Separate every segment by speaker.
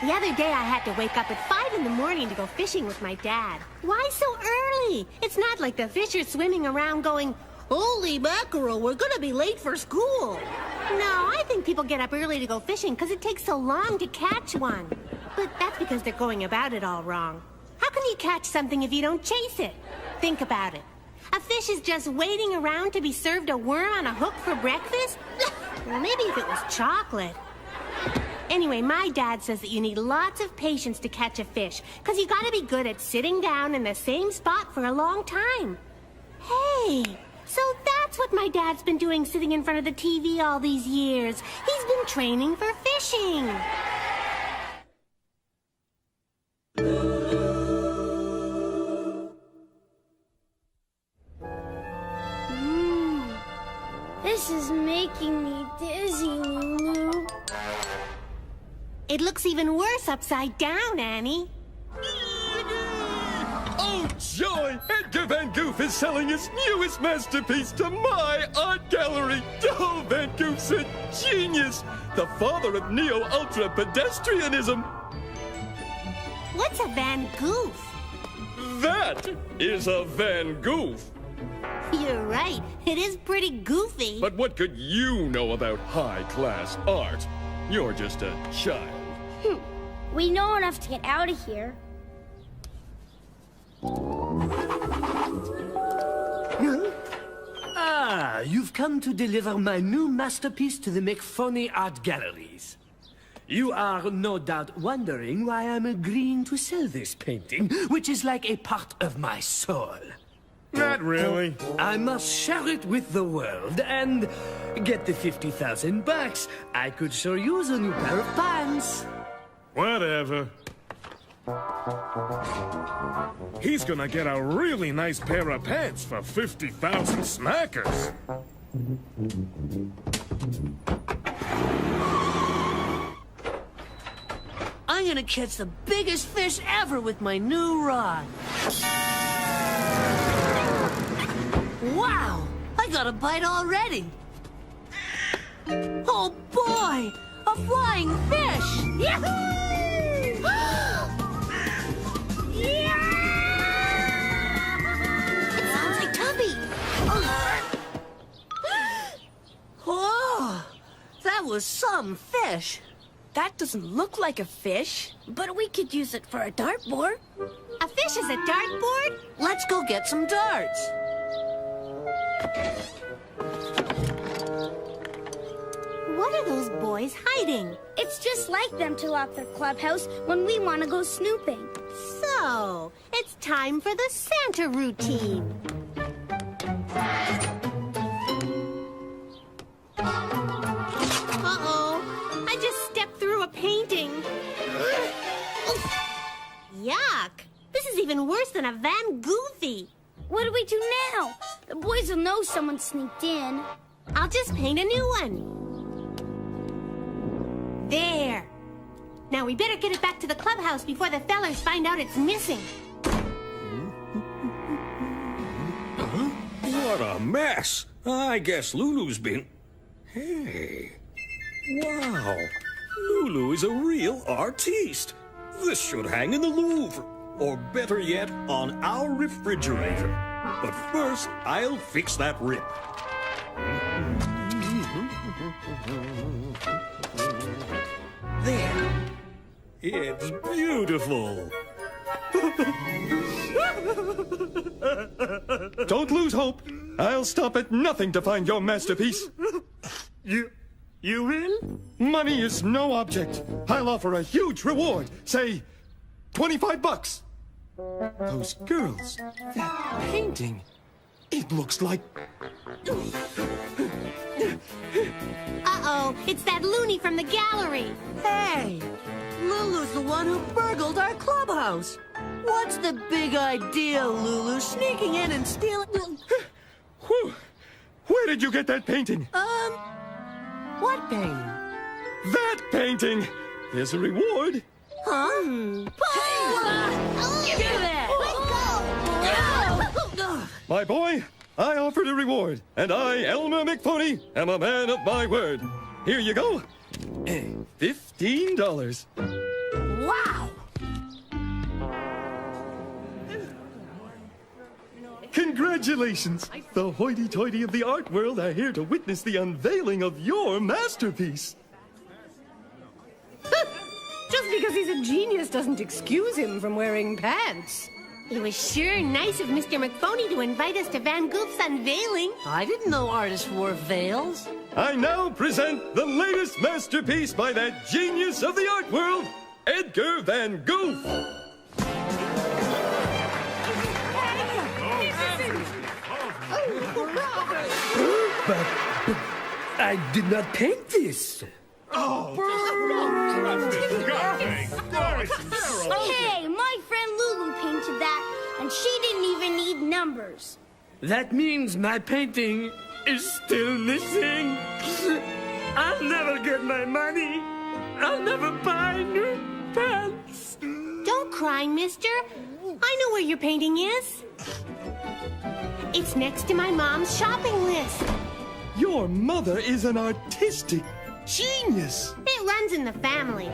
Speaker 1: The other day I had to wake up at 5 in the morning to go fishing with my dad. Why so early? It's not like the fish are swimming around going, "Holy mackerel, we're gonna be late for school." No, I think people get up early to go fishing because it takes so long to catch one. But that's because they're going about it all wrong. How can you catch something if you don't chase it? Think about it. A fish is just waiting around to be served a worm on a hook for breakfast? Well, maybe if it was chocolate. Anyway, my dad says that you need lots of patience to catch a fish, because you gotta be good at sitting down in the same spot for a long time. Hey, so that's what my dad's been doing sitting in front of the TV all these years. He's been training for fishing.
Speaker 2: This is making me dizzy, Lulu.
Speaker 1: It looks even worse upside down, Annie.
Speaker 3: Oh, joy! Edgar Van Goof is selling his newest masterpiece to my art gallery. Oh, Van Goof's a genius! The father of neo-ultra pedestrianism.
Speaker 1: What's a Van Goof?
Speaker 3: That is a Van Goof.
Speaker 1: You're right. It is pretty goofy.
Speaker 3: But what could you know about high-class art? You're just a child.
Speaker 2: We know enough to get out of here.
Speaker 4: Ah, you've come to deliver my new masterpiece to the McPhony Art Galleries. You are no doubt wondering why I'm agreeing to sell this painting, which is like a part of my soul.
Speaker 5: Not really.
Speaker 4: I must share it with the world and get the 50,000 bucks. I could sure use a new pair of pants.
Speaker 5: Whatever. He's gonna get a really nice pair of pants for 50,000 smackers.
Speaker 4: I'm gonna catch the biggest fish ever with my new rod. Wow! I got a bite already. Oh boy! A flying fish! Yahoo!
Speaker 1: It sounds like Tubby.
Speaker 4: Oh! That was some fish.
Speaker 6: That doesn't look like a fish.
Speaker 2: But we could use it for a dartboard.
Speaker 1: A fish is a dartboard?
Speaker 4: Let's go get some darts.
Speaker 1: What are those boys hiding?
Speaker 2: It's just like them to lock their clubhouse when we want to go snooping.
Speaker 1: So, it's time for the Santa routine. Uh-oh, I just stepped through a painting. Yuck, this is even worse than a Van Goofy.
Speaker 2: What do we do now? The boys will know someone sneaked in.
Speaker 1: I'll just paint a new one. There. Now we better get it back to the clubhouse before the fellers find out it's missing.
Speaker 7: What a mess. I guess Lulu's been... Hey. Wow. Lulu is a real artiste. This should hang in the Louvre. Or better yet, on our refrigerator. But first, I'll fix that rip. There. It's beautiful.
Speaker 3: Don't lose hope. I'll stop at nothing to find your masterpiece.
Speaker 5: You will?
Speaker 3: Money is no object. I'll offer a huge reward. Say, 25 bucks. Those girls, that painting, it looks like...
Speaker 1: Uh-oh, it's that loony from the gallery.
Speaker 4: Hey! Lulu's the one who burgled our clubhouse. What's the big idea, Lulu? Sneaking in and stealing...
Speaker 3: Whew. Where did you get that painting?
Speaker 4: What painting?
Speaker 3: That painting! There's a reward.
Speaker 4: Huh?
Speaker 2: Give me that!
Speaker 3: My boy, I offered a reward, and I, Elmer McPhony, am a man of my word. Here you go. $15. Congratulations! The hoity-toity of the art world are here to witness the unveiling of your masterpiece.
Speaker 8: Just because he's a genius doesn't excuse him from wearing pants.
Speaker 1: It was sure nice of Mr. McPhony to invite us to Van Goof's unveiling.
Speaker 9: I didn't know artists wore veils.
Speaker 3: I now present the latest masterpiece by that genius of the art world, Edgar Van Goof.
Speaker 4: But I did not paint this.
Speaker 2: Hey, my friend Lulu painted that, and she didn't even need numbers.
Speaker 4: That means my painting is still missing. I'll never get my money. I'll never buy new pants.
Speaker 1: Don't cry, mister. I know where your painting is. It's next to my mom's shopping list.
Speaker 3: Your mother is an artistic genius.
Speaker 1: It runs in the family.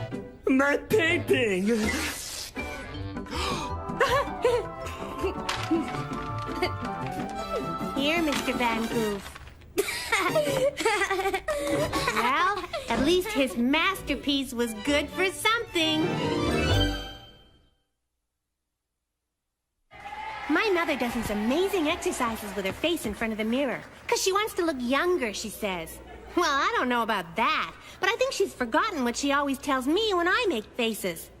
Speaker 4: My painting.
Speaker 1: Here, Mr. Van Goof. Well, at least his masterpiece was good for something. My mother does these amazing exercises with her face in front of the mirror, 'cause she wants to look younger, she says. Well, I don't know about that, but I think she's forgotten what she always tells me when I make faces.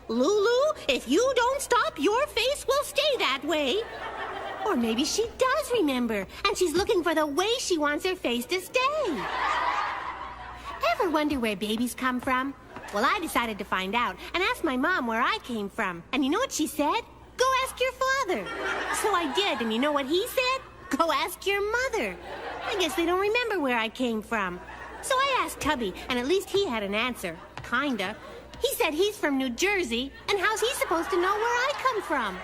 Speaker 1: Lulu, if you don't stop, your face will stay that way. Or maybe she does remember, and she's looking for the way she wants her face to stay. Ever wonder where babies come from? Well, I decided to find out and asked my mom where I came from. And you know what she said? Go ask your father. So I did, and you know what he said? Go ask your mother. I guess they don't remember where I came from. So I asked Tubby, and at least he had an answer. Kinda. He said he's from New Jersey, and how's he supposed to know where I come from?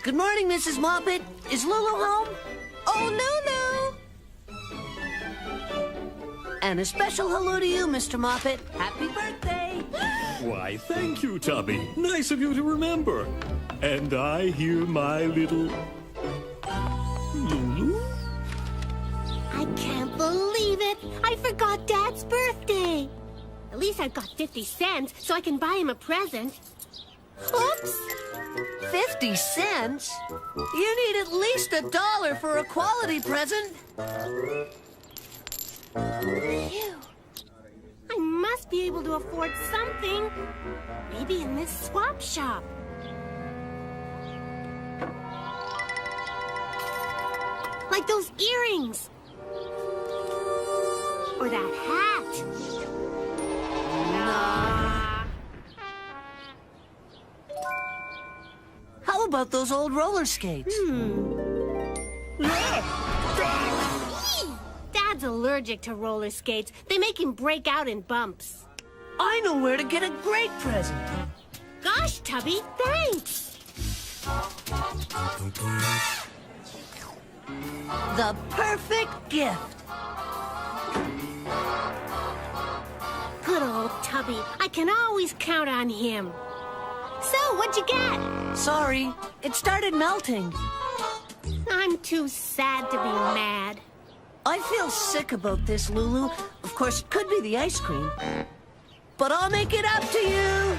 Speaker 9: Good morning, Mrs. Moppet. Is Lulu home? Oh, Lulu! And a special hello to you, Mr. Moppet. Happy birthday!
Speaker 7: Why, thank you, Tubby. Nice of you to remember. And I hear my little... Lulu?
Speaker 1: I can't believe it. I forgot Dad's birthday. At least I've got 50 cents, so I can buy him a present. Oops!
Speaker 9: 50 cents? You need at least $1 for a quality present.
Speaker 1: Phew. I must be able to afford something. Maybe in this swap shop. Like those earrings. Or that hat. Nah.
Speaker 9: How about those old roller skates?
Speaker 1: Dad's allergic to roller skates. They make him break out in bumps.
Speaker 9: I know where to get a great present.
Speaker 1: Gosh, Tubby, thanks.
Speaker 9: The perfect gift.
Speaker 1: Good old Tubby. I can always count on him. So, what'd you get?
Speaker 9: Sorry, it started melting.
Speaker 1: I'm too sad to be mad.
Speaker 9: I feel sick about this, Lulu. Of course, it could be the ice cream. But I'll make it up to you.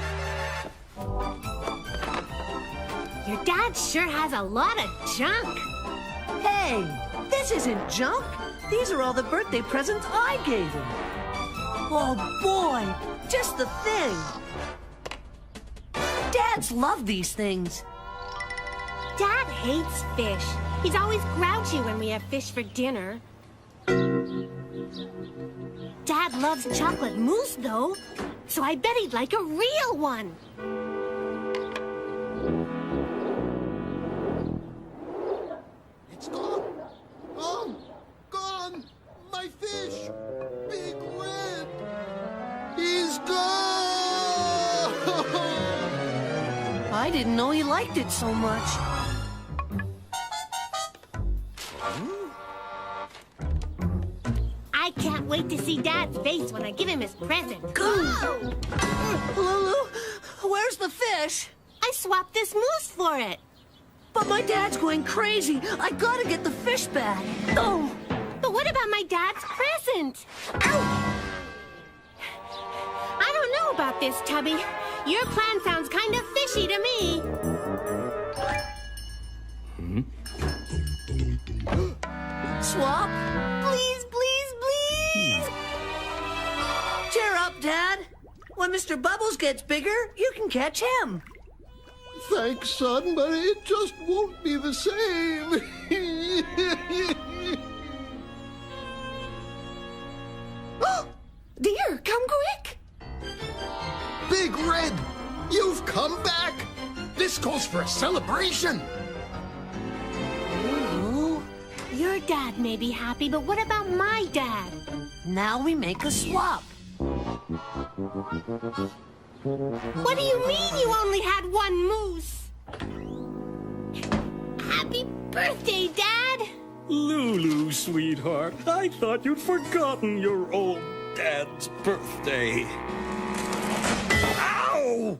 Speaker 1: Your dad sure has a lot of junk.
Speaker 9: Hey, this isn't junk. These are all the birthday presents I gave him. Oh, boy, just the thing. Dads love these things.
Speaker 1: Dad hates fish. He's always grouchy when we have fish for dinner. Dad loves chocolate mousse, though, so I bet he'd like a real one.
Speaker 10: It's gone. Gone. My fish. Big Red. He's gone.
Speaker 9: I didn't know he liked it so much.
Speaker 1: I can't wait to see Dad's face when I give him his present.
Speaker 9: Lulu, where's the fish?
Speaker 1: I swapped this mousse for it.
Speaker 9: But my dad's going crazy. I gotta get the fish back. Oh!
Speaker 1: But what about my dad's present? Ow! I don't know about this, Tubby. Your plan sounds kind of fishy to me.
Speaker 9: Swap?
Speaker 1: Please, please, please!
Speaker 9: Cheer up, Dad. When Mr. Bubbles gets bigger, you can catch him.
Speaker 10: Thanks, son, but it just won't be the same.
Speaker 9: Dear, come quick.
Speaker 10: Big Red, you've come back. This calls for a celebration.
Speaker 9: Lulu,
Speaker 1: Your dad may be happy, but what about my dad?
Speaker 9: now we make a swap.
Speaker 1: What do you mean you only had one moose? Happy birthday, Dad!
Speaker 7: Lulu, sweetheart, I thought you'd forgotten your old dad's birthday. Ow!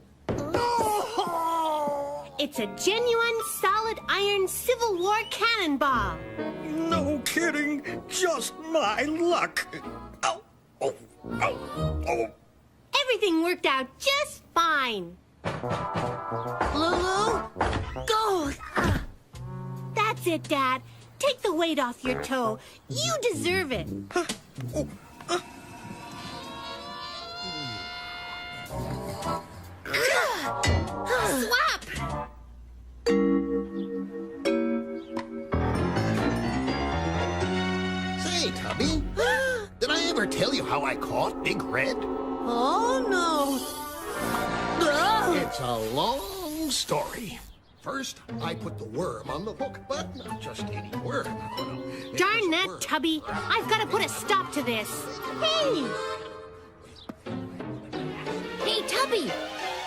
Speaker 1: It's a genuine solid iron Civil War cannonball.
Speaker 7: No kidding, just my luck. Ow! Oh! Ow! Oh!
Speaker 1: Everything worked out just fine.
Speaker 9: Lulu, go.
Speaker 1: That's it, Dad. Take the weight off your toe. You deserve it. Swap!
Speaker 10: Say, Tubby, did I ever tell you how I caught Big Red?
Speaker 9: Oh, no.
Speaker 10: It's a long story. First, I put the worm on the hook, but not just any worm. It
Speaker 1: Darn
Speaker 10: was a
Speaker 1: that,
Speaker 10: worm.
Speaker 1: Tubby. I've got to put a stop to this. Hey!
Speaker 2: Hey, Tubby.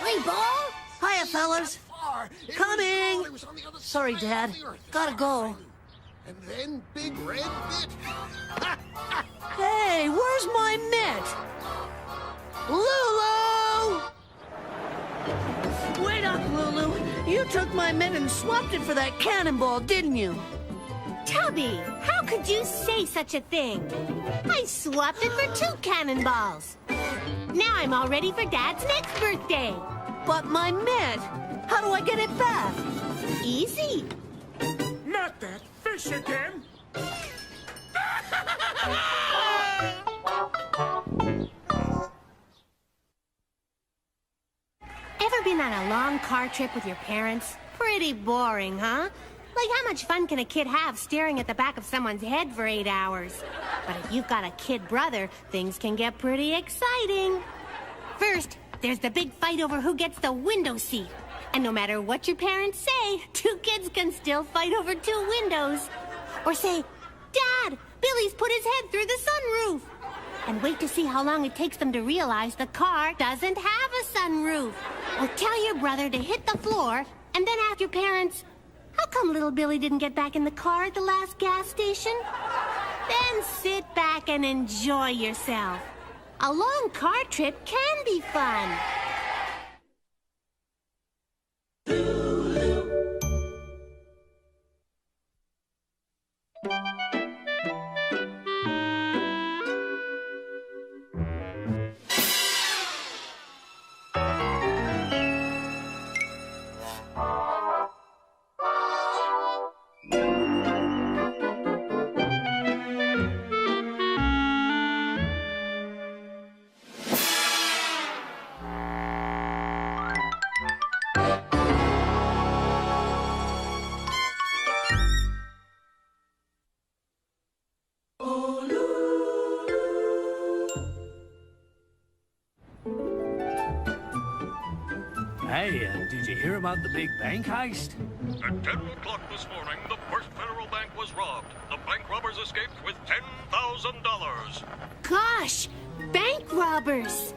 Speaker 2: Play ball?
Speaker 9: Hiya, fellas. Coming. Sorry, Dad. Gotta go.
Speaker 10: And then Big Red bit.
Speaker 9: Hey, where's my mitt? Lulu! Wait up, Lulu. You took my mitt and swapped it for that cannonball, didn't you?
Speaker 1: Tubby, how could you say such a thing? I swapped it for 2 cannonballs. Now I'm all ready for Dad's next birthday.
Speaker 9: But my mitt, how do I get it back?
Speaker 1: Easy.
Speaker 5: Not that fish again!
Speaker 1: Ever been on a long car trip with your parents? Pretty boring, huh? Like, how much fun can a kid have staring at the back of someone's head for 8 hours? But if you've got a kid brother, things can get pretty exciting. First, there's the big fight over who gets the window seat. And no matter what your parents say, 2 kids can still fight over 2 windows. Or say, Dad, Billy's put his head through the sunroof. And wait to see how long it takes them to realize the car doesn't have a sunroof. Or tell your brother to hit the floor, and then ask your parents, how come little Billy didn't get back in the car at the last gas station? Then sit back and enjoy yourself. A long car trip can be fun.
Speaker 4: Hey, did you hear about the big bank heist?
Speaker 11: At 10 o'clock this morning, the First Federal Bank was robbed. The bank robbers escaped with $10,000.
Speaker 1: Gosh, bank robbers.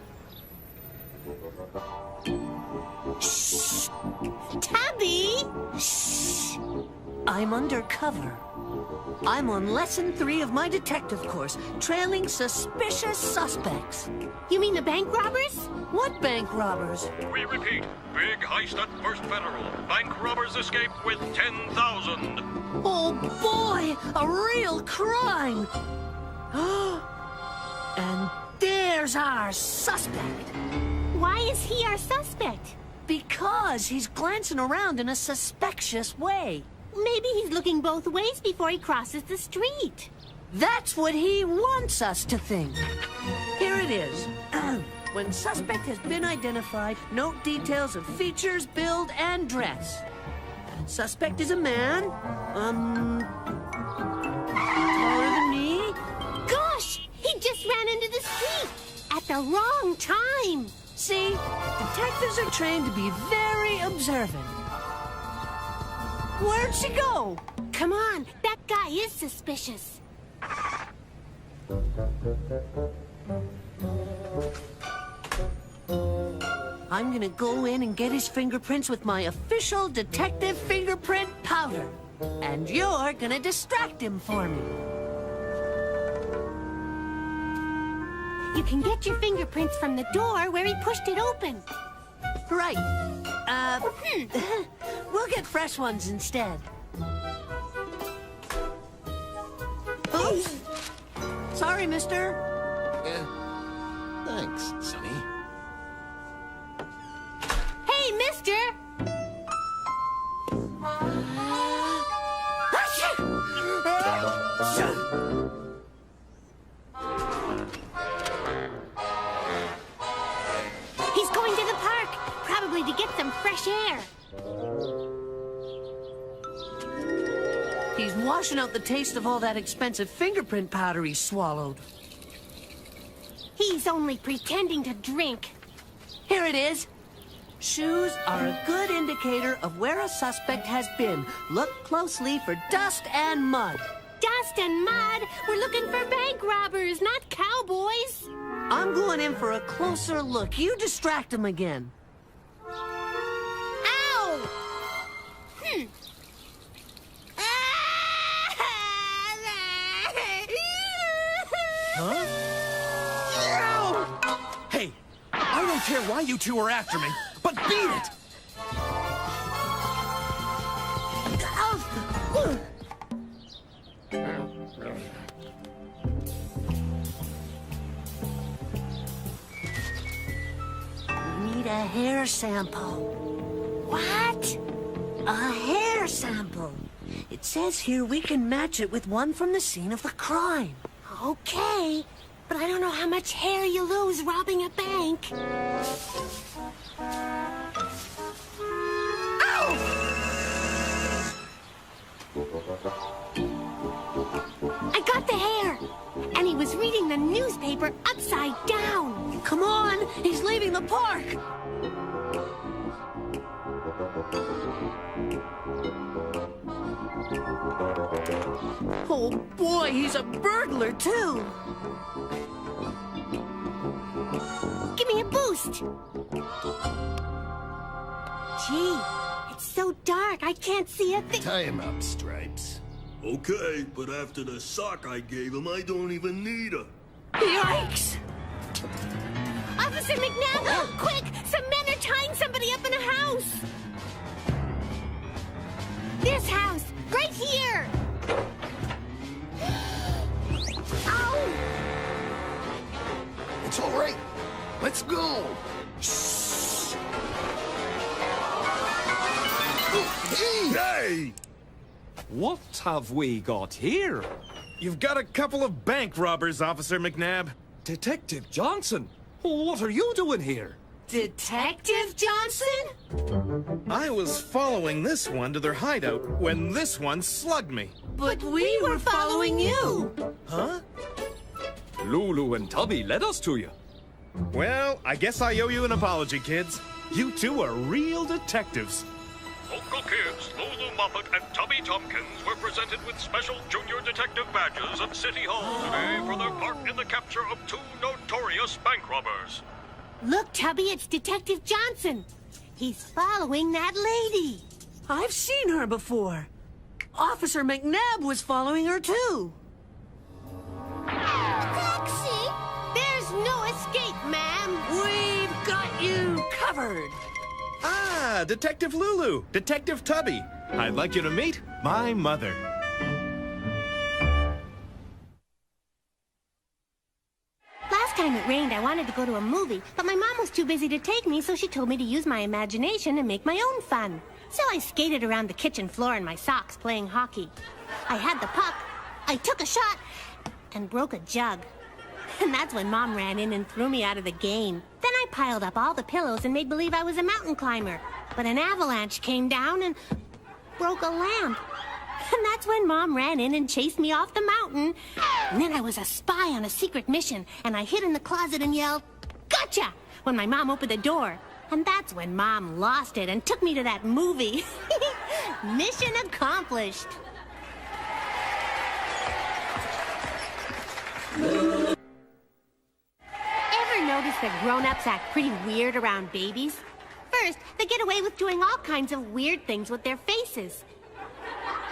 Speaker 1: Shh! Tubby!
Speaker 9: Shh! I'm undercover. I'm on lesson 3 of my detective course, trailing suspicious suspects.
Speaker 1: You mean the bank robbers?
Speaker 9: What bank robbers?
Speaker 11: We repeat, big heist at First Federal. Bank robbers escaped with $10,000.
Speaker 9: Oh boy, a real crime! And there's our suspect.
Speaker 1: Why is he our suspect?
Speaker 9: Because he's glancing around in a suspicious way.
Speaker 1: Maybe he's looking both ways before he crosses the street.
Speaker 9: That's what he wants us to think. Here it is. When suspect has been identified, note details of features, build, and dress. Suspect is a man. Taller than me.
Speaker 1: Gosh, he just ran into the street at the wrong time.
Speaker 9: See, detectives are trained to be very observant. Where'd she go?
Speaker 1: Come on, that guy is suspicious.
Speaker 9: I'm gonna go in and get his fingerprints with my official detective fingerprint powder. And you're gonna distract him for me.
Speaker 1: You can get your fingerprints from the door where he pushed it open.
Speaker 9: Right. We'll get fresh ones instead. Oops. Sorry, mister.
Speaker 10: Thanks, Sonny.
Speaker 1: Hey, mister! He's going to the park, probably to get some fresh air.
Speaker 9: He's washing out the taste of all that expensive fingerprint powder he swallowed.
Speaker 1: He's only pretending to drink.
Speaker 9: Here it is. Shoes are a good indicator of where a suspect has been. Look closely for dust and mud.
Speaker 1: Dust and mud? We're looking for bank robbers, not cowboys.
Speaker 9: I'm going in for a closer look. You distract him again.
Speaker 1: Ow!
Speaker 12: Huh? Hey, I don't care why you two are after me, but beat it!
Speaker 9: We need a hair sample.
Speaker 1: What?
Speaker 9: A hair sample. It says here we can match it with one from the scene of the crime.
Speaker 1: Okay, but I don't know how much hair you lose robbing a bank. Ow! I got the hair, and he was reading the newspaper upside down.
Speaker 9: Come on, he's leaving the park. Oh boy, he's a burglar too.
Speaker 1: Give me a boost. Gee, it's so dark I can't see a thing.
Speaker 10: Tie him up, Stripes.
Speaker 7: Okay, but after the sock I gave him, I don't even need her.
Speaker 9: Yikes!
Speaker 1: Officer McNabb, quick! Some men are tying somebody up in a house. This house, right here. Ow!
Speaker 10: It's all right. Let's go.
Speaker 5: Shh.
Speaker 12: Hey! What have we got here? You've got a couple of bank robbers, Officer McNabb. Detective Johnson, what are you doing here?
Speaker 1: Detective Johnson?
Speaker 12: I was following this one to their hideout when this one slugged me.
Speaker 1: But we were following you.
Speaker 12: Huh?
Speaker 3: Lulu and Tubby led us to you.
Speaker 12: Well, I guess I owe you an apology, kids. You two are real detectives.
Speaker 11: Local kids Lulu Moppet and Tubby Tompkins were presented with special junior detective badges at City Hall today for their part in the capture of 2 notorious bank robbers.
Speaker 1: Look, Tubby, it's Detective Johnson. He's following that lady.
Speaker 9: I've seen her before. Officer McNabb was following her, too.
Speaker 2: Taxi!
Speaker 1: There's no escape, ma'am.
Speaker 9: We've got you covered.
Speaker 12: Ah, Detective Lulu, Detective Tubby. I'd like you to meet my mother.
Speaker 1: Last time it rained, I wanted to go to a movie, but my mom was too busy to take me, so she told me to use my imagination and make my own fun. So I skated around the kitchen floor in my socks playing hockey. I had the puck, I took a shot, and broke a jug. And that's when Mom ran in and threw me out of the game. Then I piled up all the pillows and made believe I was a mountain climber. But an avalanche came down and broke a lamp. And that's when Mom ran in and chased me off the mountain. And then I was a spy on a secret mission, and I hid in the closet and yelled, "Gotcha!" when my mom opened the door. And that's when Mom lost it and took me to that movie. Mission accomplished. Ever notice that grown-ups act pretty weird around babies? First, they get away with doing all kinds of weird things with their faces.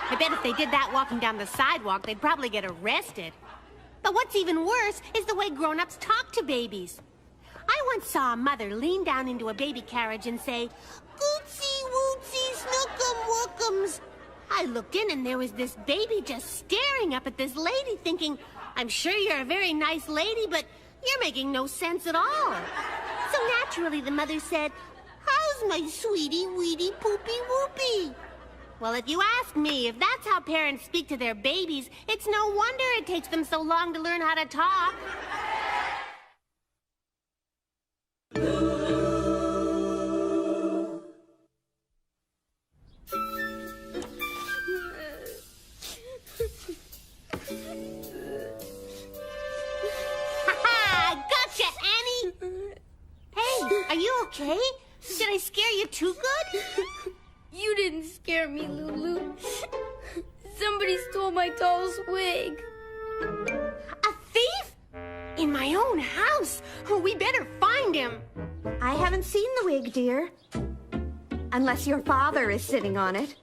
Speaker 1: I bet if they did that walking down the sidewalk, they'd probably get arrested. But what's even worse is the way grown-ups talk to babies. I once saw a mother lean down into a baby carriage and say, "Gootsy wootsy snookum wookums." I looked in and there was this baby just staring up at this lady thinking, "I'm sure you're a very nice lady, but you're making no sense at all." So naturally the mother said, "How's my sweetie weedy poopy whoopy?" Well, if you ask me, if that's how parents speak to their babies, it's no wonder it takes them so long to learn how to talk. Ha-ha! Gotcha, Annie! Hey, are you okay? Did I scare you too good?
Speaker 2: You didn't scare me, Lulu. Somebody stole my doll's wig.
Speaker 1: A thief? In my own house? Oh, we better find him.
Speaker 6: I haven't seen the wig, dear. Unless your father is sitting on it.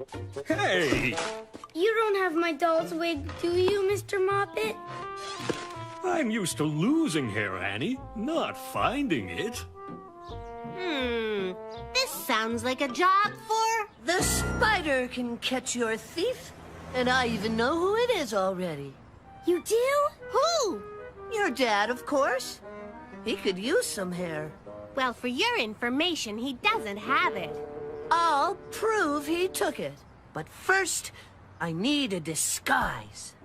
Speaker 7: Hey!
Speaker 2: You don't have my doll's wig, do you, Mr. Moppet?
Speaker 7: I'm used to losing hair, Annie, not finding it.
Speaker 1: This sounds like a job for...
Speaker 9: The spider can catch your thief, and I even know who it is already.
Speaker 1: You do? Who?
Speaker 9: Your dad, of course. He could use some hair.
Speaker 1: Well, for your information, he doesn't have it.
Speaker 9: I'll prove he took it. But first, I need a disguise.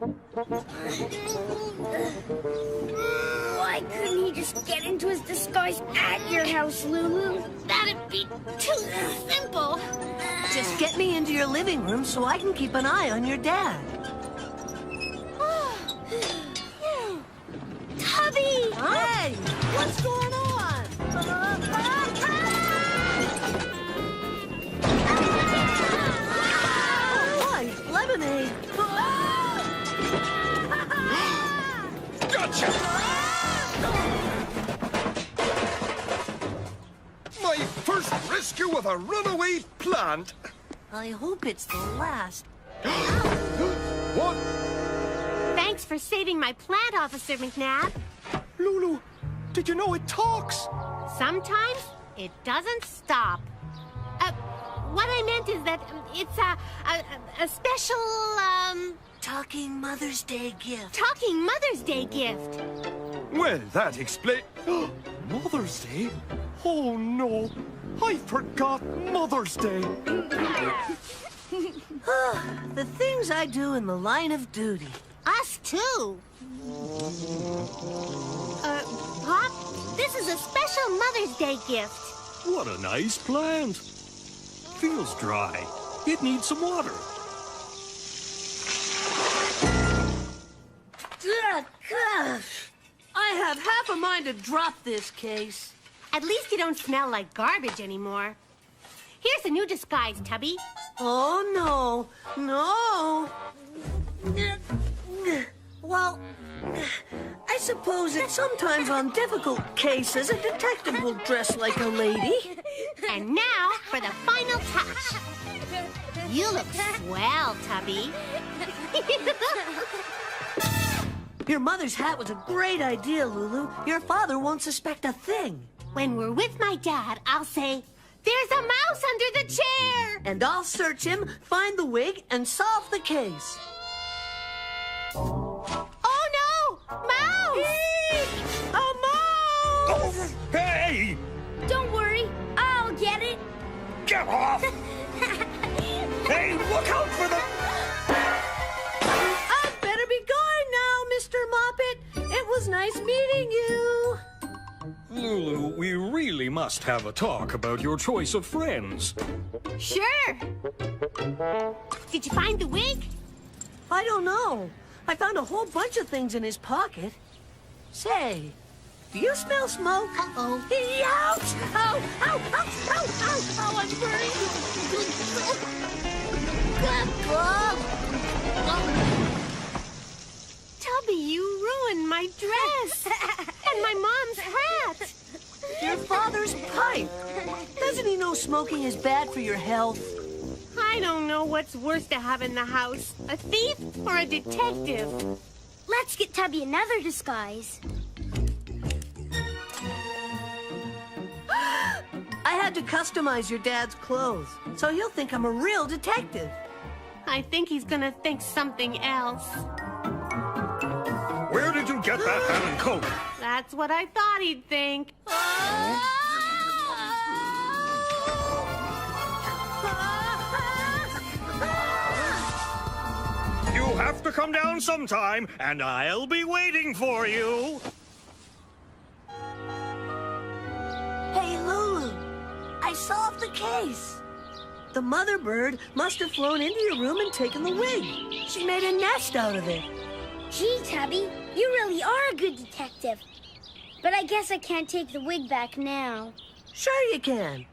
Speaker 2: Why couldn't he just get into his disguise at your house, Lulu?
Speaker 1: That'd be too simple.
Speaker 9: Just get me into your living room so I can keep an eye on your dad.
Speaker 1: Tubby!
Speaker 9: Huh? Hey, what's going on? Boy, lemonade.
Speaker 3: Gotcha! My first rescue of a runaway plant.
Speaker 9: I hope it's the last.
Speaker 3: What?
Speaker 1: Thanks for saving my plant, Officer McNabb.
Speaker 3: Lulu, did you know it talks?
Speaker 1: Sometimes it doesn't stop. What I meant is that it's a special,
Speaker 9: Talking Mother's Day gift.
Speaker 1: Talking Mother's Day gift.
Speaker 3: Well, that explains... Mother's Day? Oh, no. I forgot Mother's Day.
Speaker 9: The things I do in the line of duty.
Speaker 1: Us too. Pop, this is a special Mother's Day gift.
Speaker 7: What a nice plant. Feels dry. It needs some water.
Speaker 9: I have half a mind to drop this case.
Speaker 1: At least you don't smell like garbage anymore. Here's a new disguise, Tubby.
Speaker 9: Oh, no. No. Well, I suppose that sometimes on difficult cases, a detective will dress like a lady.
Speaker 1: And now for the final touch. You look swell, Tubby.
Speaker 9: Your mother's hat was a great idea, Lulu. Your father won't suspect a thing.
Speaker 1: When we're with my dad, I'll say, "There's a mouse under the chair!"
Speaker 9: And I'll search him, find the wig, and solve the case.
Speaker 1: Oh, no! Mouse!
Speaker 9: A mouse!
Speaker 7: Oh, hey!
Speaker 2: Don't worry, I'll get it.
Speaker 7: Get off! Hey, look out for the...
Speaker 9: I'd better be going now, Mr. Moppet. It was nice meeting you.
Speaker 7: Lulu, we really must have a talk about your choice of friends.
Speaker 1: Sure. Did you find the wig?
Speaker 9: I don't know. I found a whole bunch of things in his pocket. Say, do you smell smoke?
Speaker 1: Uh-oh.
Speaker 9: Ouch! Ow! Ow! Ow! Ow! Ow! Ow! I'm burning!
Speaker 1: Tubby, you ruined my dress. And my mom's hat.
Speaker 9: Your father's pipe. Doesn't he know smoking is bad for your health?
Speaker 1: I don't know what's worse to have in the house, a thief or a detective.
Speaker 2: Let's get Tubby another disguise.
Speaker 9: I had to customize your dad's clothes, so he'll think I'm a real detective.
Speaker 1: I think he's gonna think something else.
Speaker 7: Where did you get that hat and coat?
Speaker 1: That's what I thought he'd think.
Speaker 7: You have to come down sometime, and I'll be waiting for you.
Speaker 9: Hey, Lulu, I solved the case. The mother bird must have flown into your room and taken the wig. She made a nest out of it.
Speaker 2: Gee, Tubby, you really are a good detective. But I guess I can't take the wig back now.
Speaker 9: Sure you can.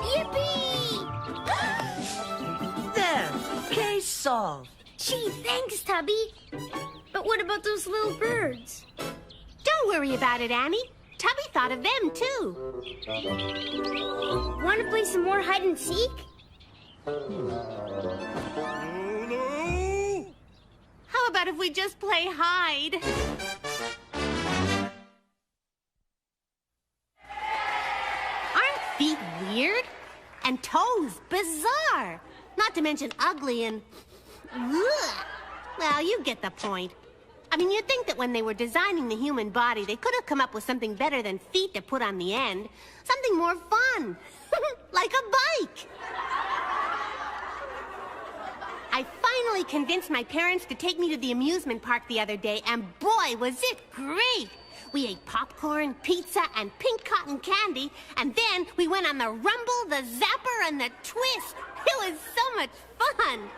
Speaker 2: Yippee!
Speaker 9: There, case solved.
Speaker 2: Gee, thanks, Tubby. But what about those little birds?
Speaker 1: Don't worry about it, Annie. Tubby thought of them, too.
Speaker 2: Want to play some more hide and seek?
Speaker 7: Lulu!
Speaker 1: How about if we just play hide? Aren't feet weird? And toes bizarre. Not to mention ugly and... Ugh. Well, you get the point. I mean, you'd think that when they were designing the human body, they could have come up with something better than feet to put on the end. Something more fun. Like a bike. I finally convinced my parents to take me to the amusement park the other day, and boy, was it great! We ate popcorn, pizza, and pink cotton candy, and then we went on the rumble, the zapper, and the twist. It was so much fun.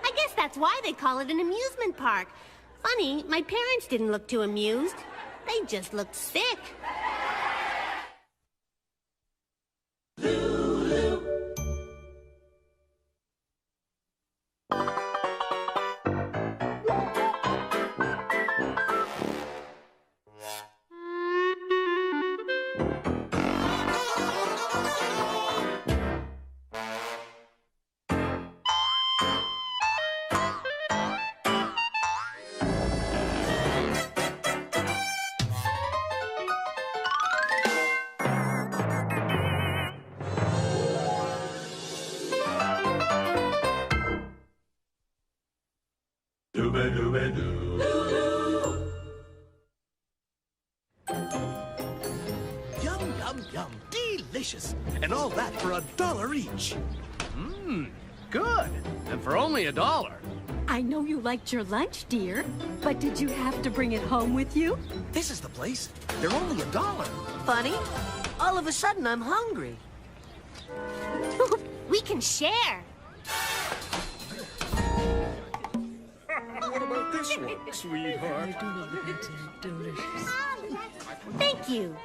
Speaker 1: I guess that's why they call it an amusement park. Funny, my parents didn't look too amused. They just looked sick.
Speaker 4: Yum, yum, yum. Delicious. And all that for $1 each.
Speaker 13: Good. And for only $1.
Speaker 14: I know you liked your lunch, dear, but did you have to bring it home with you?
Speaker 4: This is the place. They're only $1.
Speaker 9: Funny, all of a sudden I'm hungry.
Speaker 1: We can share.
Speaker 7: What about this one, sweetheart?
Speaker 1: Thank you.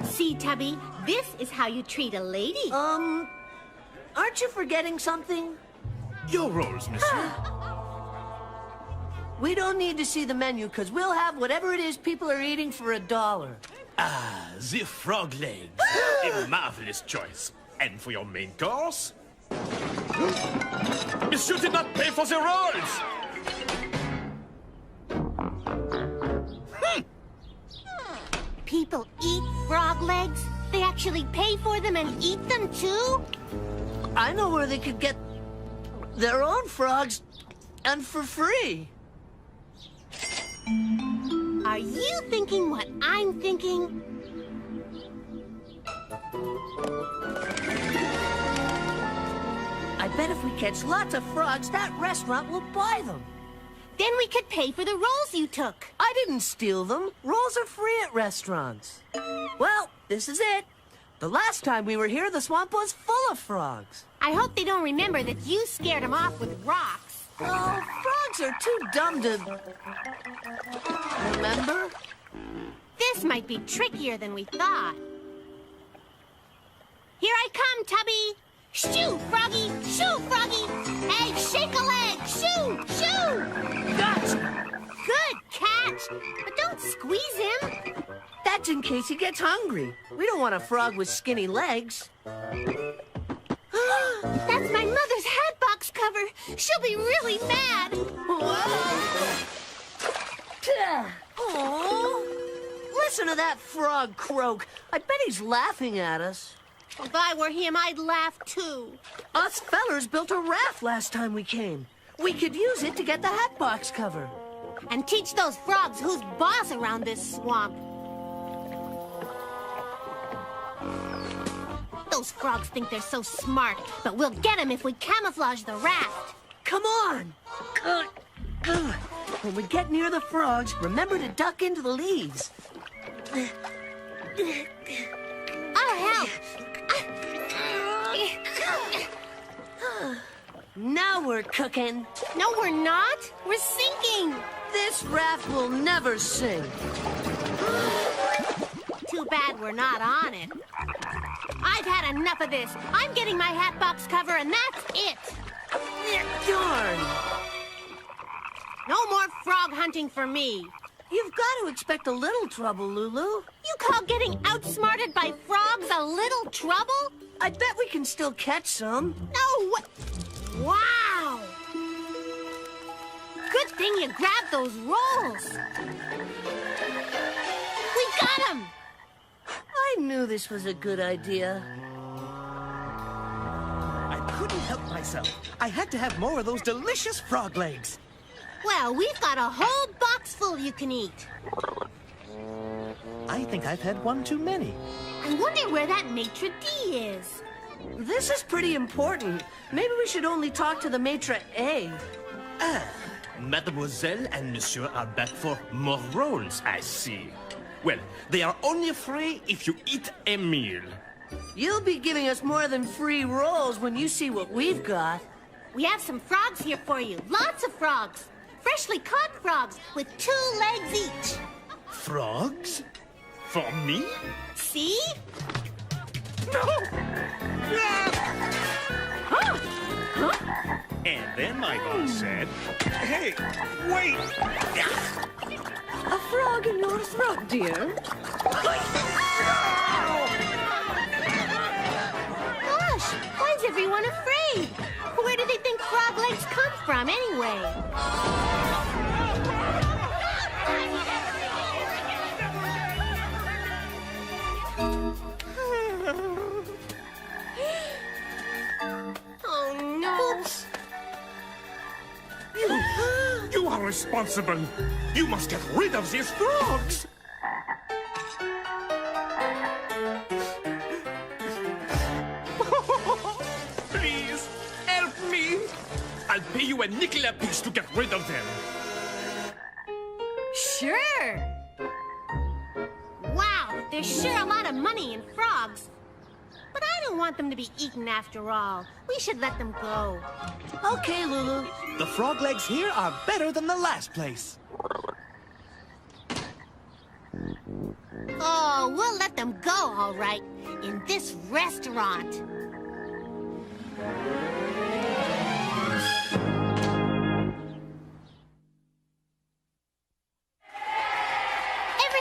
Speaker 1: See, Tubby, this is how you treat a lady.
Speaker 9: Aren't you forgetting something?
Speaker 4: Your rolls, monsieur.
Speaker 9: We don't need to see the menu, because we'll have whatever it is people are eating for $1.
Speaker 4: Ah, the frog legs. A marvelous choice. And for your main course? Monsieur did not pay for the rolls!
Speaker 1: People eat frog legs? They actually pay for them and eat them too?
Speaker 9: I know where they could get their own frogs, and for free.
Speaker 1: Are you thinking what I'm thinking?
Speaker 9: I bet if we catch lots of frogs, that restaurant will buy them.
Speaker 1: Then we could pay for the rolls you took.
Speaker 9: I didn't steal them. Rolls are free at restaurants. Well, this is it. The last time we were here, the swamp was full of frogs.
Speaker 1: I hope they don't remember that you scared them off with rocks.
Speaker 9: Oh, frogs are too dumb to remember.
Speaker 1: This might be trickier than we thought. Here I come, Tubby. Shoo, Froggy! Shoo, Froggy! Hey, shake a leg! Shoo! Shoo!
Speaker 9: Gotcha!
Speaker 1: Good catch! But don't squeeze him.
Speaker 9: That's in case he gets hungry. We don't want a frog with skinny legs.
Speaker 1: That's my mother's hat box cover. She'll be really mad.
Speaker 9: Aww. Listen to that frog croak. I bet he's laughing at us.
Speaker 1: If I were him, I'd laugh too.
Speaker 9: Us fellers built a raft last time we came. We could use it to get the hat box cover.
Speaker 1: And teach those frogs who's boss around this swamp. Those frogs think they're so smart, but we'll get them if we camouflage the raft.
Speaker 9: Come on! When we get near the frogs, remember to duck into the leaves.
Speaker 1: I'll help.
Speaker 9: Now we're cooking.
Speaker 1: No, we're not. We're sinking.
Speaker 9: This raft will never sink.
Speaker 1: Too bad we're not on it. I've had enough of this. I'm getting my hat box cover, and that's it.
Speaker 9: Darn.
Speaker 1: No more frog hunting for me.
Speaker 9: You've got to expect a little trouble, Lulu.
Speaker 1: You call getting outsmarted by frogs a little trouble?
Speaker 9: I bet we can still catch some.
Speaker 1: No, what? Wow! Good thing you grabbed those rolls. We got them!
Speaker 9: I knew this was a good idea.
Speaker 15: I couldn't help myself. I had to have more of those delicious frog legs.
Speaker 1: Well, we've got a whole box full you can eat.
Speaker 15: I think I've had one too many.
Speaker 1: I wonder where that maitre d' is.
Speaker 9: This is pretty important. Maybe we should only talk to the maitre a'.
Speaker 4: Ah, Mademoiselle and Monsieur are back for more rolls, I see. Well, they are only free if you eat a meal.
Speaker 9: You'll be giving us more than free rolls when you see what we've got.
Speaker 1: We have some frogs here for you. Lots of frogs. Freshly caught frogs with 2 legs each.
Speaker 4: Frogs? For me?
Speaker 1: See?
Speaker 4: No!
Speaker 1: Huh?
Speaker 4: And then my boss said, hey, wait!
Speaker 8: A frog in your throat, dear.
Speaker 1: Gosh, why is everyone afraid? Where do they think frog legs come from, anyway? Oh, no.
Speaker 5: Oops. You are responsible. You must get rid of these frogs. Please, help me.
Speaker 4: I'll pay you a nickel apiece to get rid of them.
Speaker 1: Sure. Wow, there's sure a lot of money in frogs. But I don't don't want them to be eaten after all. We should let them go.
Speaker 15: Okay, Lulu. The frog legs here are better than the last place.
Speaker 1: Oh, we'll let them go, all right. In this restaurant.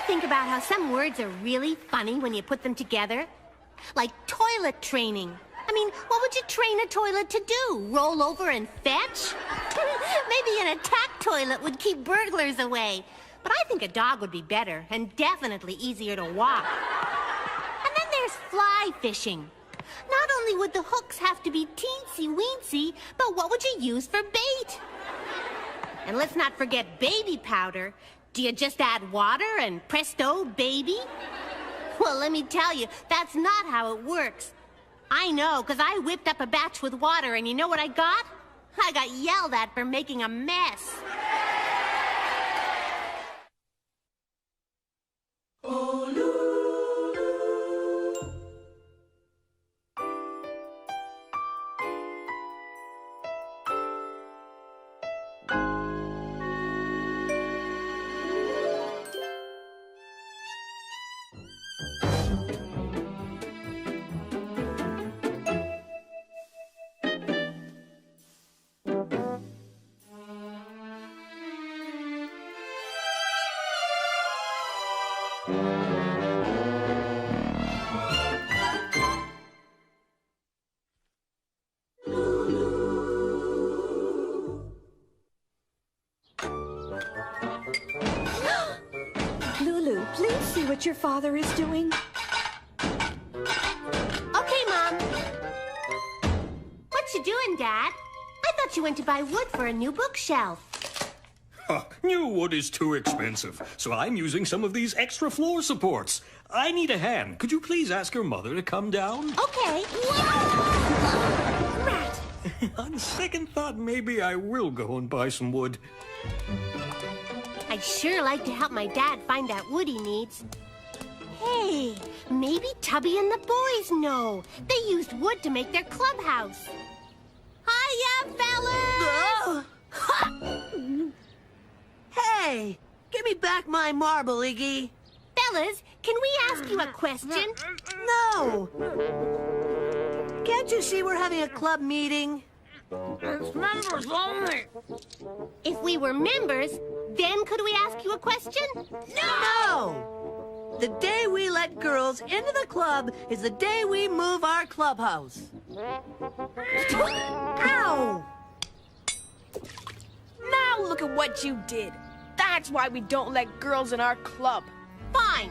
Speaker 1: Think about how some words are really funny when you put them together? Like toilet training. I mean, what would you train a toilet to do? Roll over and fetch? Maybe an attack toilet would keep burglars away. But I think a dog would be better, and definitely easier to walk. And then there's fly fishing. Not only would the hooks have to be teensy-weensy, but what would you use for bait? And let's not forget baby powder. Do you just add water and presto, baby? Well, let me tell you, that's not how it works. I know, because I whipped up a batch with water, and you know what I got? I got yelled at for making a mess.
Speaker 16: Oh, Lulu.
Speaker 6: Lulu, please see what your father is doing.
Speaker 1: Okay, Mom. What you doing, Dad? I thought you went to buy wood for a new bookshelf.
Speaker 7: New wood is too expensive, so I'm using some of these extra floor supports. I need a hand. Could you please ask your mother to come down?
Speaker 1: Okay.
Speaker 7: Rat! On second thought, maybe I will go and buy some wood.
Speaker 1: I'd sure like to help my dad find that wood he needs. Hey, maybe Tubby and the boys know. They used wood to make their clubhouse. Hiya, fellas!
Speaker 9: Hey, give me back my marble, Iggy.
Speaker 1: Fellas, can we ask you a question?
Speaker 9: No! Can't you see we're having a club meeting?
Speaker 2: It's members only.
Speaker 1: If we were members, then could we ask you a question?
Speaker 9: No! The day we let girls into the club is the day we move our clubhouse. Ow!
Speaker 17: Now look at what you did. That's why we don't let girls in our club.
Speaker 1: Fine.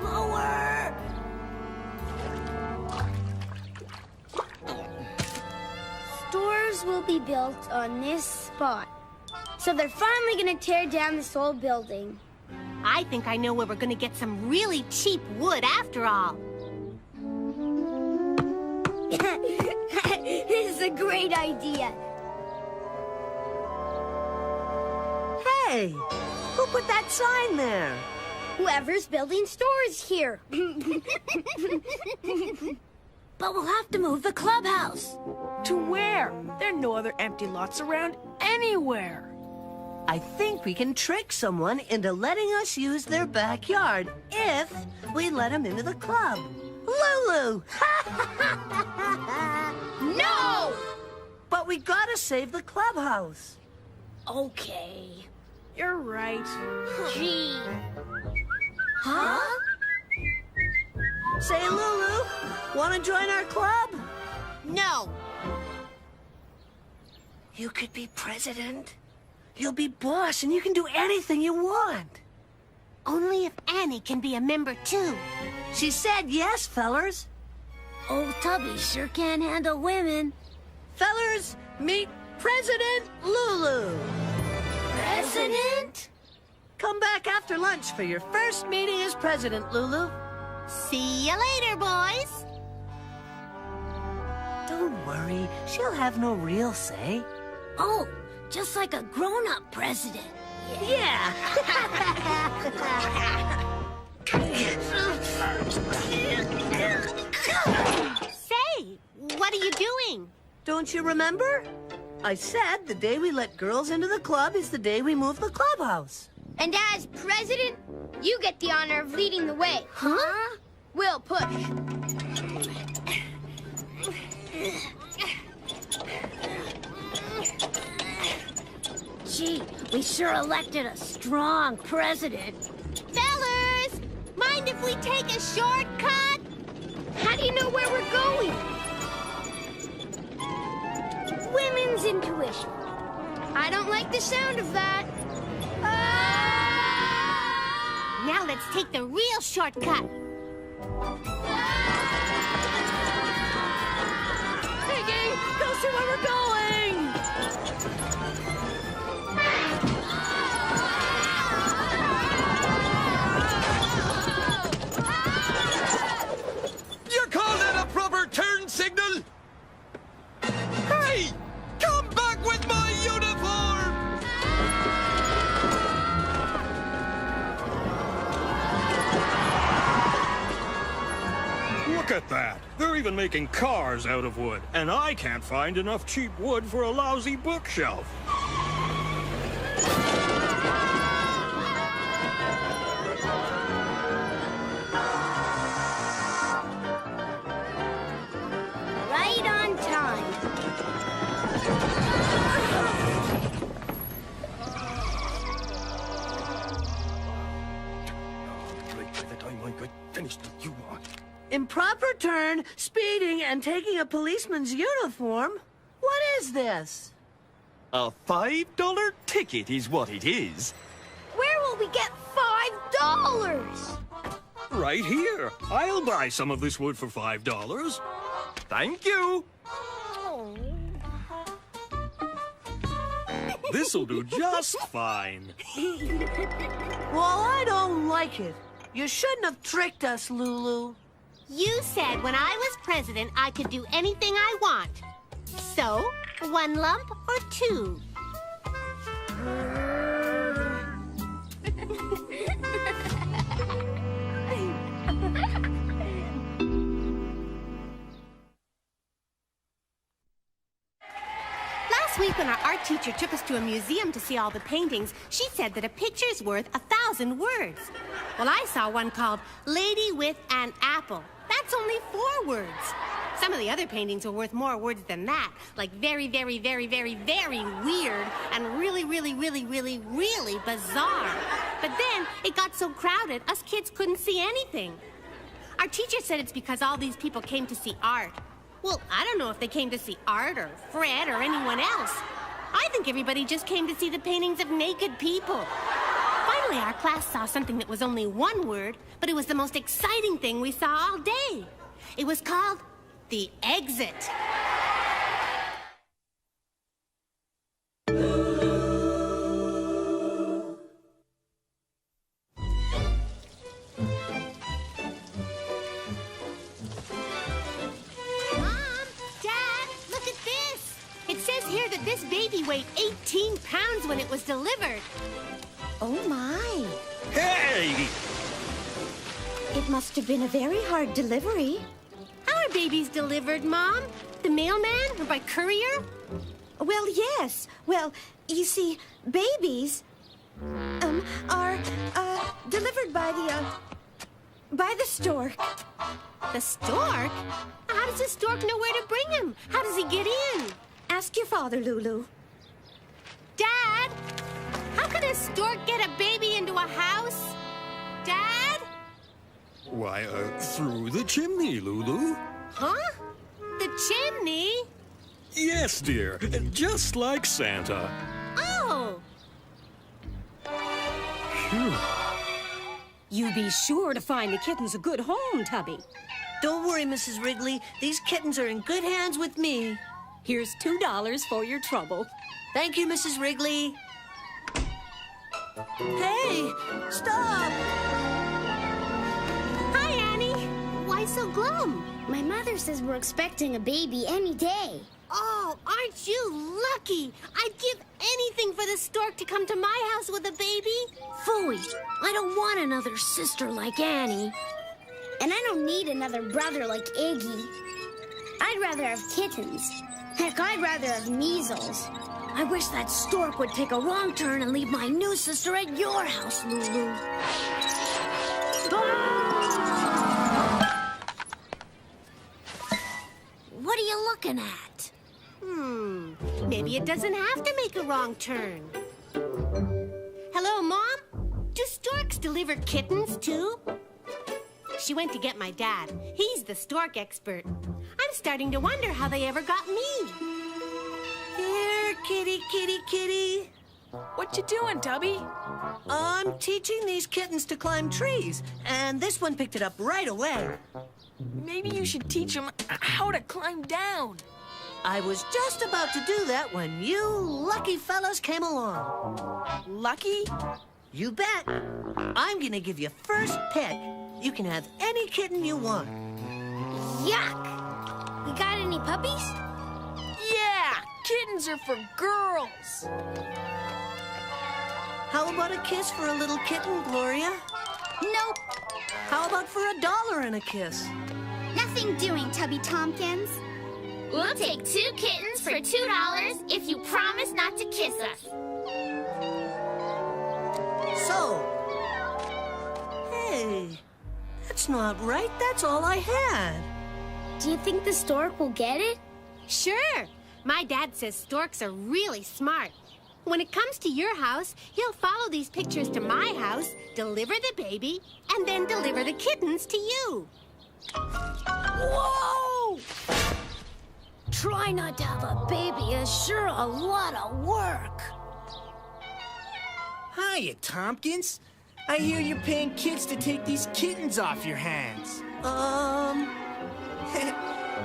Speaker 9: Lower!
Speaker 2: Stores will be built on this spot. So they're finally gonna tear down this old building.
Speaker 1: I think I know where we're gonna get some really cheap wood after all.
Speaker 2: This is a great idea.
Speaker 9: Hey, who put that sign there?
Speaker 2: Whoever's building stores here. But we'll have to move the clubhouse.
Speaker 17: To where? There are no other empty lots around anywhere.
Speaker 9: I think we can trick someone into letting us use their backyard if we let them into the club. Lulu!
Speaker 2: No!
Speaker 9: But we gotta save the clubhouse.
Speaker 2: Okay.
Speaker 17: You're right.
Speaker 2: Gee.
Speaker 9: Huh? Say, Lulu, wanna join our club?
Speaker 1: No.
Speaker 9: You could be president. You'll be boss, and you can do anything you want.
Speaker 1: Only if Annie can be a member, too.
Speaker 9: She said yes, fellers.
Speaker 2: Old Tubby sure can't handle women.
Speaker 9: Fellers, meet President Lulu.
Speaker 2: President?
Speaker 9: Come back after lunch for your first meeting as president, Lulu.
Speaker 1: See you later, boys.
Speaker 9: Don't worry, she'll have no real say.
Speaker 2: Oh, just like a grown-up president.
Speaker 9: Yeah. Don't you remember? I said the day we let girls into the club is the day we move the clubhouse.
Speaker 2: And as president, you get the honor of leading the way.
Speaker 1: Huh?
Speaker 2: We'll push.
Speaker 18: Gee, we sure elected a strong president.
Speaker 1: Fellas, mind if we take a shortcut?
Speaker 2: How do you know where we're going? Women's intuition. I don't like the sound of that.
Speaker 1: Now let's take the real shortcut.
Speaker 9: Piggy, go see where we're going!
Speaker 3: You call that a proper turn signal? Hey! Come back with my uniform!
Speaker 7: Look at that. They're even making cars out of wood, and I can't find enough cheap wood for a lousy bookshelf.
Speaker 2: Right on time.
Speaker 12: Right by the time I got finished with you on.
Speaker 9: Improper turn, speeding, and taking a policeman's uniform? What is this?
Speaker 12: A $5 ticket is what it is.
Speaker 2: Where will we get $5?
Speaker 7: Right here. I'll buy some of this wood for $5.
Speaker 12: Thank you.
Speaker 7: This'll do just fine.
Speaker 9: Well, I don't like it. You shouldn't have tricked us, Lulu.
Speaker 1: You said when I was president, I could do anything I want. So, 1 lump or 2? Last week when our art teacher took us to a museum to see all the paintings, she said that a picture's worth 1,000 words. Well, I saw one called Lady with an Apple. That's only 4 words. Some of the other paintings were worth more words than that, like very, very, very, very, very weird and really, really, really, really, really bizarre. But then it got so crowded, us kids couldn't see anything. Our teacher said it's because all these people came to see art. Well, I don't know if they came to see art or Fred or anyone else. I think everybody just came to see the paintings of naked people. Finally, our class saw something that was only 1 word, but it was the most exciting thing we saw all day. It was called the exit. Here that this baby weighed 18 pounds when it was delivered.
Speaker 6: Oh, my.
Speaker 7: Hey!
Speaker 6: It must have been a very hard delivery.
Speaker 1: How are babies delivered, Mom? The mailman or by courier?
Speaker 6: Well, yes. Well, you see, babies are delivered by the stork.
Speaker 1: The stork? How does the stork know where to bring him? How does he get in?
Speaker 6: Ask your father, Lulu.
Speaker 1: Dad, how can a stork get a baby into a house? Dad?
Speaker 7: Why, through the chimney, Lulu.
Speaker 1: Huh? The chimney?
Speaker 7: Yes, dear. Just like Santa.
Speaker 1: Oh!
Speaker 7: Phew.
Speaker 14: You be sure to find the kittens a good home, Tubby.
Speaker 9: Don't worry, Mrs. Wrigley. These kittens are in good hands with me.
Speaker 14: Here's $2 for your trouble.
Speaker 9: Thank you, Mrs. Wrigley. Hey, stop!
Speaker 1: Hi, Annie. Why so glum?
Speaker 2: My mother says we're expecting a baby any day.
Speaker 1: Oh, aren't you lucky? I'd give anything for the stork to come to my house with a baby.
Speaker 18: Phooey, I don't want another sister like Annie.
Speaker 2: And I don't need another brother like Iggy. I'd rather have kittens. Heck, I'd rather have measles.
Speaker 18: I wish that stork would take a wrong turn and leave my new sister at your house, Lulu. What are you looking at?
Speaker 1: Maybe it doesn't have to make a wrong turn. Hello, Mom? Do storks deliver kittens, too? She went to get my dad. He's the stork expert. I'm starting to wonder how they ever got me.
Speaker 9: Here, kitty, kitty, kitty.
Speaker 17: What you doing, Tubby?
Speaker 9: I'm teaching these kittens to climb trees, and this one picked it up right away.
Speaker 17: Maybe you should teach them how to climb down.
Speaker 9: I was just about to do that when you lucky fellas came along.
Speaker 17: Lucky?
Speaker 9: You bet. I'm gonna give you first pick. You can have any kitten you want.
Speaker 2: Yuck! You got any puppies?
Speaker 17: Yeah! Kittens are for girls.
Speaker 9: How about a kiss for a little kitten, Gloria?
Speaker 2: Nope.
Speaker 9: How about for $1 and a kiss?
Speaker 2: Nothing doing, Tubby Tompkins.
Speaker 19: We'll take 2 kittens for $2 if you promise not to kiss us.
Speaker 9: So, hey, that's not right. That's all I had.
Speaker 2: Do you think the stork will get it?
Speaker 1: Sure. My dad says storks are really smart. When it comes to your house, he'll follow these pictures to my house, deliver the baby, and then deliver the kittens to you.
Speaker 18: Whoa! Trying not to have a baby is sure a lot of work.
Speaker 15: Hiya, Tompkins. I hear you're paying kids to take these kittens off your hands.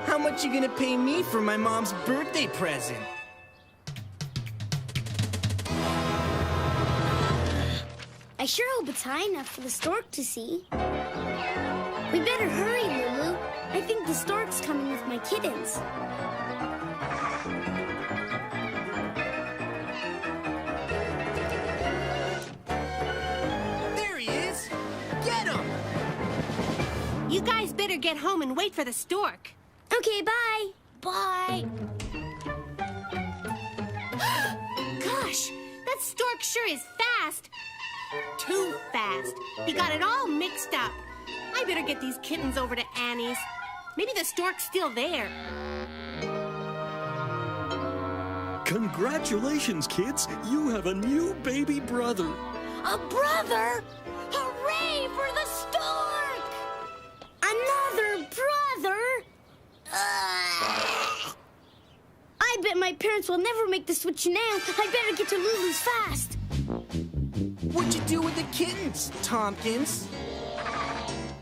Speaker 15: How much you gonna pay me for my mom's birthday present?
Speaker 2: I sure hope it's high enough for the stork to see. We better hurry, Lulu. I think the stork's coming with my kittens.
Speaker 15: There he is! Get him!
Speaker 1: You guys better get home and wait for the stork.
Speaker 2: Okay, bye.
Speaker 18: Bye.
Speaker 1: Gosh, that stork sure is fast. Too fast. He got it all mixed up. I better get these kittens over to Annie's. Maybe the stork's still there.
Speaker 7: Congratulations, kids. You have a new baby brother.
Speaker 18: A brother? Hooray for the stork!
Speaker 2: Another brother? I bet my parents will never make the switch now. I better get to Lulu's fast.
Speaker 15: What'd you do with the kittens, Tompkins?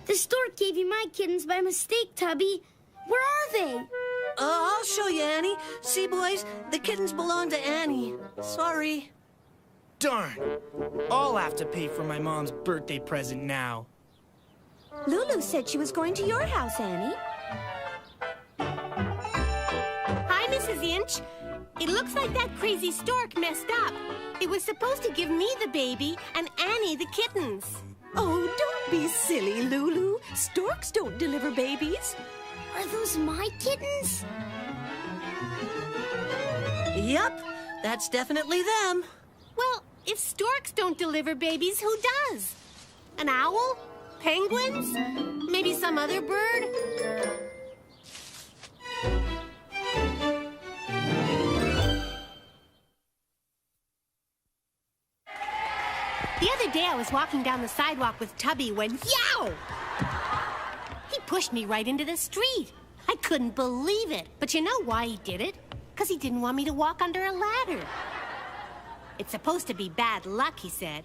Speaker 2: The stork gave you my kittens by mistake, Tubby. Where are they?
Speaker 9: I'll show you, Annie. See, boys, the kittens belong to Annie. Sorry.
Speaker 15: Darn. I'll have to pay for my mom's birthday present now.
Speaker 6: Lulu said she was going to your house, Annie.
Speaker 1: Hi, Mrs. Inch. It looks like that crazy stork messed up. It was supposed to give me the baby and Annie the kittens.
Speaker 8: Oh, don't be silly, Lulu. Storks don't deliver babies.
Speaker 2: Are those my kittens?
Speaker 9: Yep, that's definitely them.
Speaker 1: Well, if storks don't deliver babies, who does? An owl? Penguins? Maybe some other bird? The other day I was walking down the sidewalk with Tubby when, yow! He pushed me right into the street. I couldn't believe it. But you know why he did it? Because he didn't want me to walk under a ladder. It's supposed to be bad luck, he said.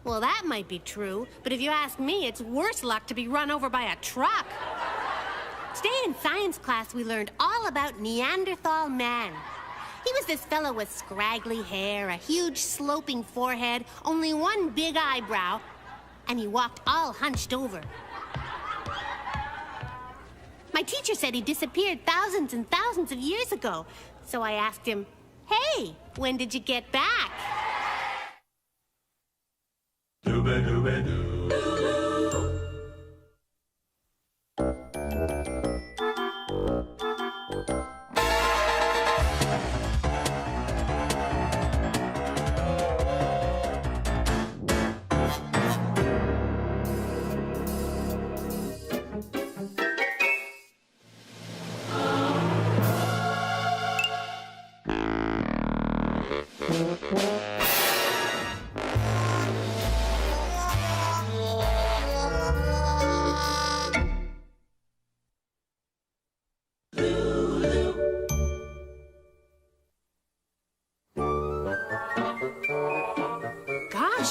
Speaker 1: Well, that might be true, but if you ask me, it's worse luck to be run over by a truck. Today in science class, we learned all about Neanderthal man. He was this fellow with scraggly hair, a huge sloping forehead, only one big eyebrow, and he walked all hunched over. My teacher said he disappeared thousands and thousands of years ago, so I asked him, hey, when did you get back?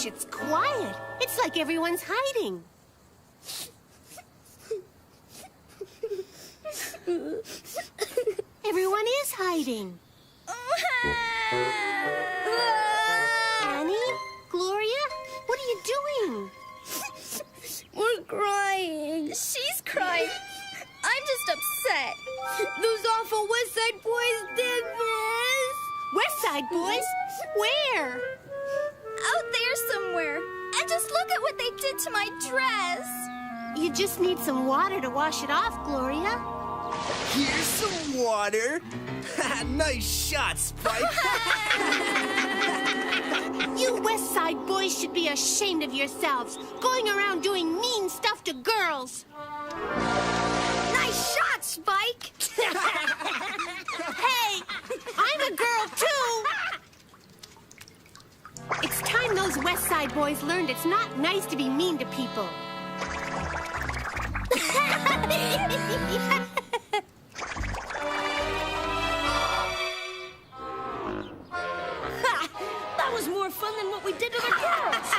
Speaker 1: Gosh, it's quiet. It's like everyone's hiding. Everyone is hiding. Annie? Gloria? What are you doing?
Speaker 2: We're crying.
Speaker 18: She's crying. I'm just upset.
Speaker 2: Those awful West Side Boys did this.
Speaker 1: West Side Boys? Where?
Speaker 18: Out there somewhere. And just look at what they did to my dress.
Speaker 1: You just need some water to wash it off, Gloria.
Speaker 15: Here's some water. Nice shot, Spike.
Speaker 1: You West Side Boys should be ashamed of yourselves, going around doing mean stuff to girls.
Speaker 18: Nice shot, Spike.
Speaker 1: Hey, I'm a girl too. It's time those West Side Boys learned it's not nice to be mean to people.
Speaker 9: That was more fun than what we did to the girls.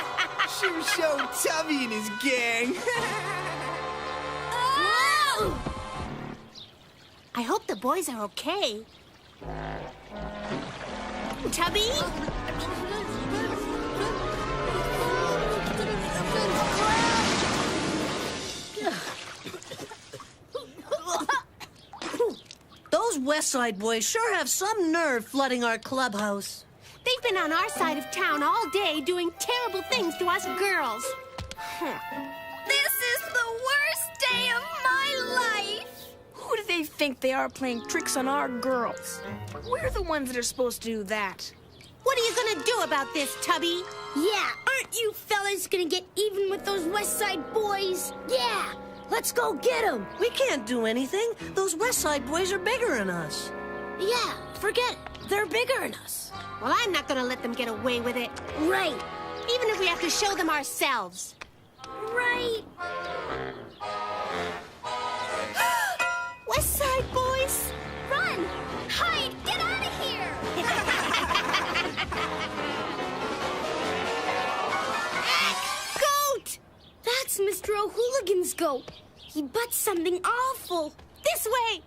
Speaker 15: Sure showed Tubby and his gang.
Speaker 1: I hope the boys are okay. Tubby?
Speaker 9: Those West Side Boys sure have some nerve flooding our clubhouse.
Speaker 1: They've been on our side of town all day doing terrible things to us girls.
Speaker 18: This is the worst day of my life.
Speaker 17: Who do they think they are playing tricks on our girls? We're the ones that are supposed to do that.
Speaker 1: What are you gonna do about this, Tubby?
Speaker 2: Yeah, aren't you fellas gonna get even with those West Side Boys?
Speaker 9: Yeah, let's go get them. We can't do anything. Those West Side Boys are bigger than us. Yeah, forget it. They're bigger than us.
Speaker 1: Well, I'm not gonna let them get away with it.
Speaker 2: Right.
Speaker 1: Even if we have to show them ourselves.
Speaker 2: Right.
Speaker 1: West Side Boys!
Speaker 18: Run! Hide! Get out of here!
Speaker 1: Goat!
Speaker 2: That's Mr. O'Hooligan's goat. He butts something awful.
Speaker 1: This way!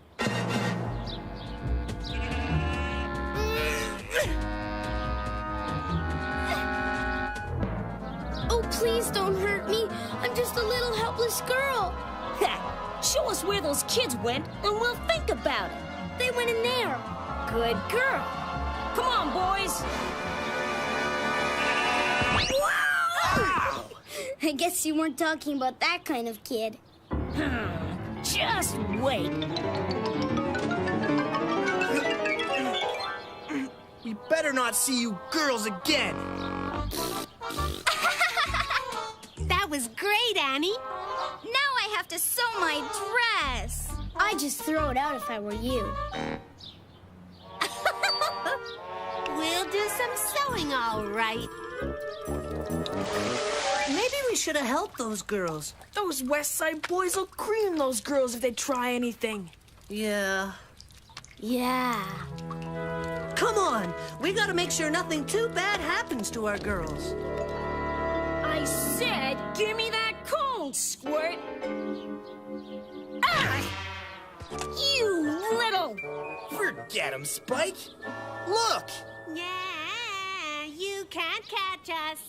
Speaker 2: Oh, please don't hurt me. I'm just a little helpless girl.
Speaker 9: Show us where those kids went, and we'll think about it.
Speaker 2: They went in there.
Speaker 9: Good girl. Come on, boys.
Speaker 2: Wow! I guess you weren't talking about that kind of kid.
Speaker 9: Just wait.
Speaker 15: We better not see you girls again.
Speaker 1: That was great, Annie.
Speaker 18: Now I have to sew my dress.
Speaker 2: I'd just throw it out if I were you.
Speaker 1: We'll do some sewing, all right.
Speaker 9: Maybe we should have helped those girls.
Speaker 17: Those West Side Boys will cream those girls if they try anything.
Speaker 9: Yeah.
Speaker 2: Yeah.
Speaker 9: Come on. We gotta make sure nothing too bad happens to our girls. I said, give me that cone, Squirt. Ah! You little...
Speaker 15: Forget him, Spike. Look.
Speaker 1: Yeah, you can't catch us.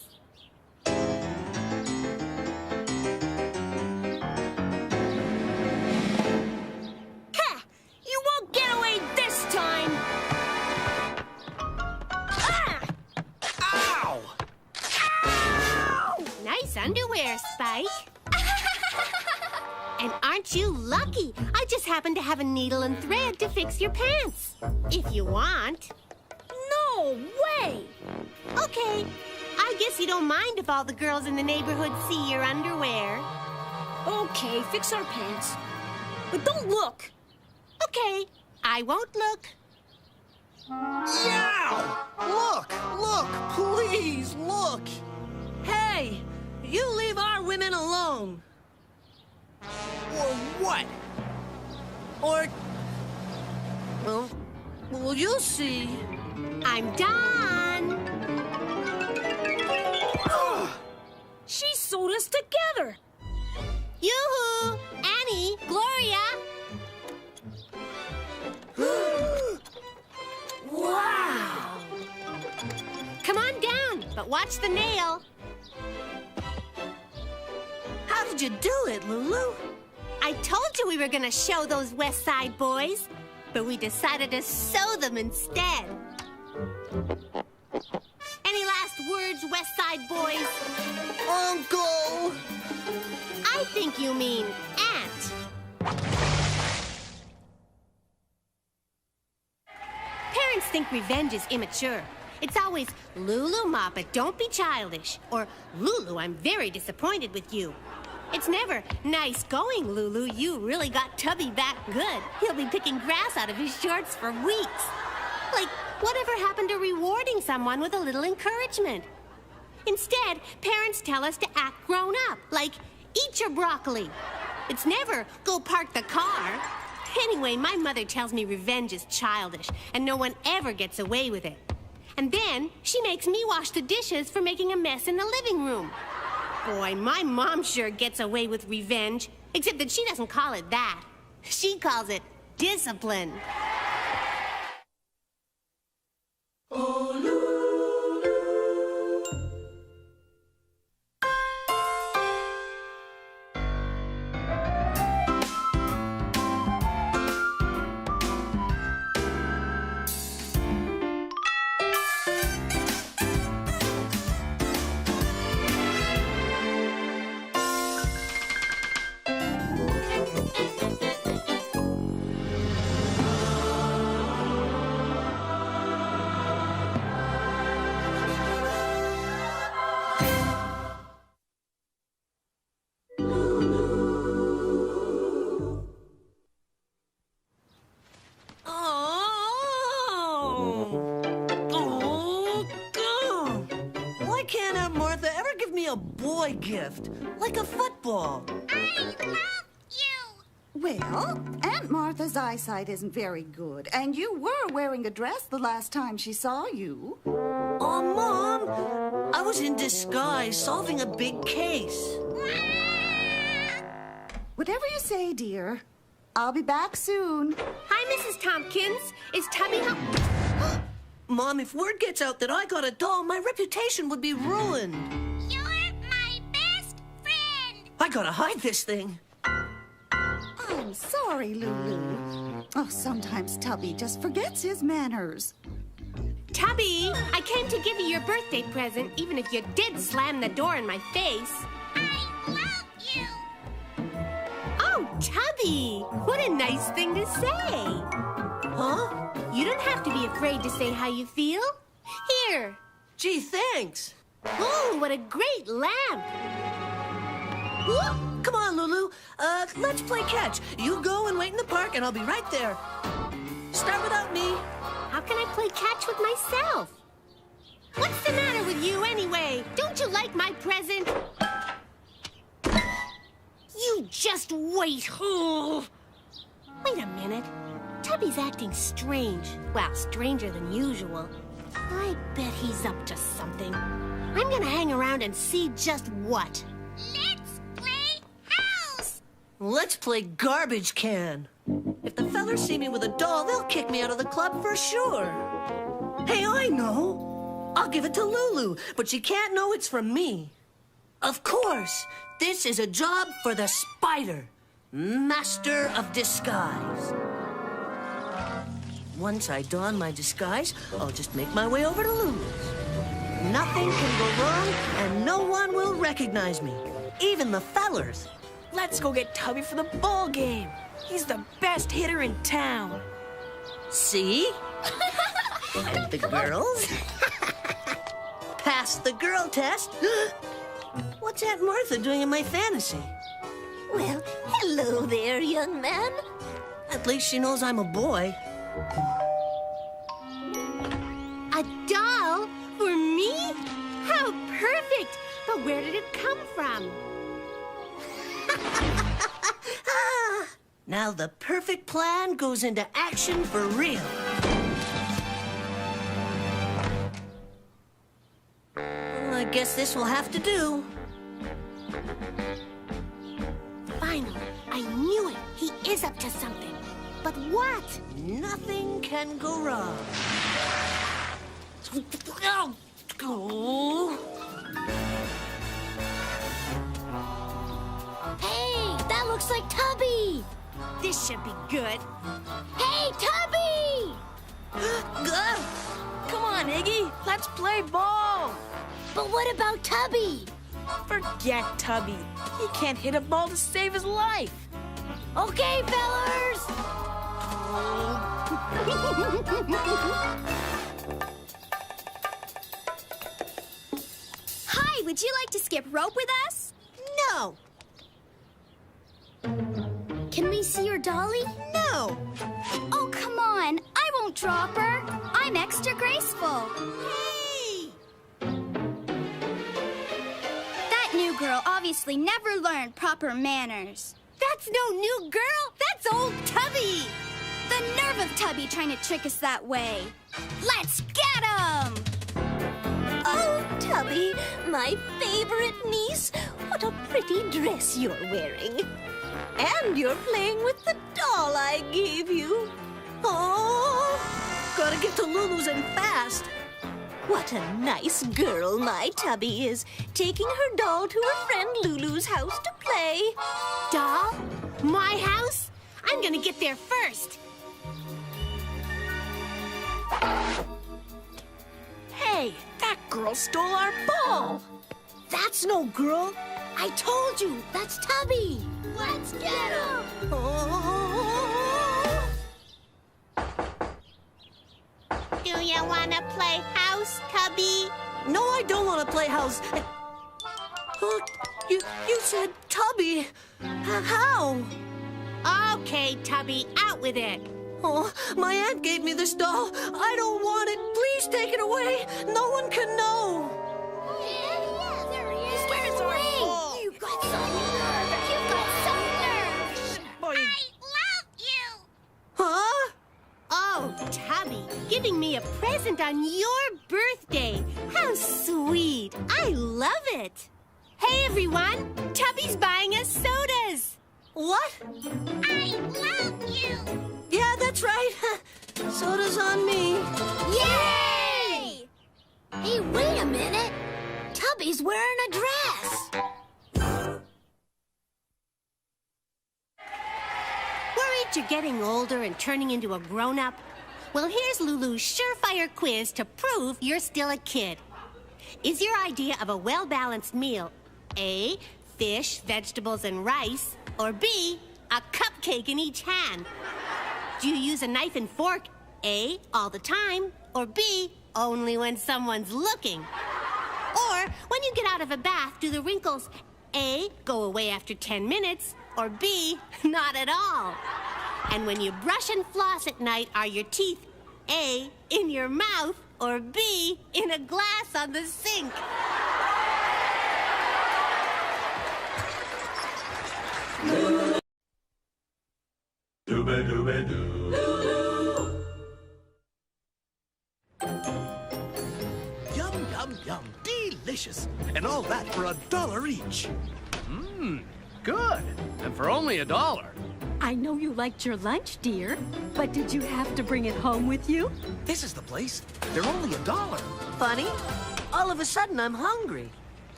Speaker 9: Ha! You won't get away this time. Ah!
Speaker 15: Ow!
Speaker 1: Ow! Nice underwear, Spike. And aren't you lucky? I just happen to have a needle and thread to fix your pants. If you want.
Speaker 9: No way!
Speaker 1: Okay. I guess you don't mind if all the girls in the neighborhood see your underwear.
Speaker 9: Okay, fix our pants. But don't look.
Speaker 1: Okay, I won't look.
Speaker 15: Yow! Look! Look! Please, look!
Speaker 9: Hey, you leave our women alone.
Speaker 15: Or what?
Speaker 9: Or... Well, you'll see.
Speaker 1: I'm done.
Speaker 15: Oh!
Speaker 17: sewed us together.
Speaker 1: Yoo-hoo! Annie! Gloria!
Speaker 9: Wow!
Speaker 1: Come on down, but watch the nail.
Speaker 9: How did you do it, Lulu?
Speaker 1: I told you we were gonna show those West Side boys, but we decided to sew them instead. Any last words, West Side boys?
Speaker 9: Uncle!
Speaker 1: I think you mean aunt. Parents think revenge is immature. It's always, Lulu Moppet, don't be childish. Or, Lulu, I'm very disappointed with you. It's never, nice going, Lulu. You really got Tubby back good. He'll be picking grass out of his shorts for weeks. Like, whatever happened to rewarding someone with a little encouragement? Instead, parents tell us to act grown up, like, eat your broccoli. It's never, go park the car. Anyway, my mother tells me revenge is childish, and no one ever gets away with it. And then she makes me wash the dishes for making a mess in the living room. Boy, my mom sure gets away with revenge, except that she doesn't call it that. She calls it discipline.
Speaker 16: Oh, Lulu.
Speaker 9: Why can't Aunt Martha ever give me a boy gift? Like a football?
Speaker 19: I love you!
Speaker 20: Well, Aunt Martha's eyesight isn't very good, and you were wearing a dress the last time she saw you.
Speaker 9: Oh, Mom! I was in disguise, solving a big case.
Speaker 20: Whatever you say, dear. I'll be back soon.
Speaker 1: Hi, Mrs. Tompkins. Is Tubby home?
Speaker 9: Mom, if word gets out that I got a doll, my reputation would be ruined.
Speaker 19: You're my best friend!
Speaker 9: I gotta hide this thing.
Speaker 20: I'm sorry, Lulu. Oh, sometimes Tubby just forgets his manners.
Speaker 1: Tubby, I came to give you your birthday present, even if you did slam the door in my face.
Speaker 19: I love you!
Speaker 1: Oh, Tubby! What a nice thing to say!
Speaker 9: Huh?
Speaker 1: You don't have to be afraid to say how you feel. Here.
Speaker 9: Gee, thanks.
Speaker 1: Oh, what a great lamp!
Speaker 9: Ooh, come on, Lulu. Let's play catch. You go and wait in the park, and I'll be right there. Start without me.
Speaker 1: How can I play catch with myself? What's the matter with you, anyway? Don't you like my present? You just wait. Wait a minute. Tubby's acting strange. Well, stranger than usual. I bet he's up to something. I'm gonna hang around and see just what.
Speaker 19: Let's play house!
Speaker 9: Let's play garbage can. If the fellers see me with a doll, they'll kick me out of the club for sure. Hey, I know. I'll give it to Lulu, but she can't know it's from me. Of course, this is a job for the spider, master of disguise. Once I don my disguise, I'll just make my way over to Lulu's. Nothing can go wrong, and no one will recognize me, even the fellers.
Speaker 17: Let's go get Tubby for the ball game. He's the best hitter in town.
Speaker 9: See? And the girls? Passed the girl test. What's Aunt Martha doing in my fantasy?
Speaker 18: Well, hello there, young man.
Speaker 9: At least she knows I'm a boy.
Speaker 1: A doll? For me? How perfect! But where did it come from?
Speaker 9: Now the perfect plan goes into action for real. I guess this will have to do.
Speaker 1: He is up to something. But what?
Speaker 9: Nothing can go wrong. Oh.
Speaker 18: Hey, that looks like Tubby.
Speaker 1: This should be good.
Speaker 18: Hey, Tubby!
Speaker 17: Come on, Iggy. Let's play ball.
Speaker 18: But what about Tubby?
Speaker 17: Forget Tubby. He can't hit a ball to save his life.
Speaker 18: Okay, fellers.
Speaker 2: Hi, would you like to skip rope with us?
Speaker 1: No.
Speaker 2: Can we see your dolly?
Speaker 1: No.
Speaker 2: Oh, come on. I won't drop her. I'm extra graceful.
Speaker 1: Hey!
Speaker 2: That new girl obviously never learned proper manners.
Speaker 1: That's no new girl. That's old Tubby.
Speaker 2: The nerve of Tubby trying to trick us that way. Let's get him!
Speaker 1: Oh, Tubby, my favorite niece. What a pretty dress you're wearing. And you're playing with the doll I gave you. Oh,
Speaker 9: Gotta get to Lulu's and fast.
Speaker 1: what a nice girl my Tubby is, taking her doll to her friend Lulu's house to play. Doll? My house? I'm gonna get there first.
Speaker 9: Hey, that girl stole our ball. That's no girl. I told you, that's Tubby.
Speaker 18: Let's get him!
Speaker 1: Oh. Do you want to play house, Tubby?
Speaker 9: No, I don't want to play house. You said Tubby. How?
Speaker 1: Okay, Tubby, out with it.
Speaker 9: Oh, my aunt gave me this doll. I don't want it. Please take it away. No one can know.
Speaker 18: There he is.
Speaker 17: Where's our ball?
Speaker 18: You've got some nerve. You've got some nerve.
Speaker 19: I love you!
Speaker 9: Huh?
Speaker 1: Oh, Tubby, giving me a present on your birthday. How sweet. I love it. Hey, everyone. Tubby's buying us sodas.
Speaker 9: What?
Speaker 19: I love you!
Speaker 9: Yeah, that's right. Soda's on me.
Speaker 18: Yay! Hey, wait a minute. Tubby's wearing a dress.
Speaker 1: Worried you're getting older and turning into a grown-up? Well, here's Lulu's surefire quiz to prove you're still a kid. Is your idea of a well-balanced meal A, fish, vegetables, and rice, or B, a cupcake in each hand? Do you use a knife and fork, A, all the time, or B, only when someone's looking? Or when you get out of a bath, do the wrinkles A, go away after 10 minutes, or B, not at all? And when you brush and floss at night, are your teeth A, in your mouth, or B, in a glass on the sink?
Speaker 21: Yum, yum, yum. Delicious. And all that for $1 each.
Speaker 13: Good. And for only $1.
Speaker 14: I know you liked your lunch, dear, but did you have to bring it home with you?
Speaker 21: This is the place. They're only $1.
Speaker 9: Funny. All of a sudden, I'm hungry.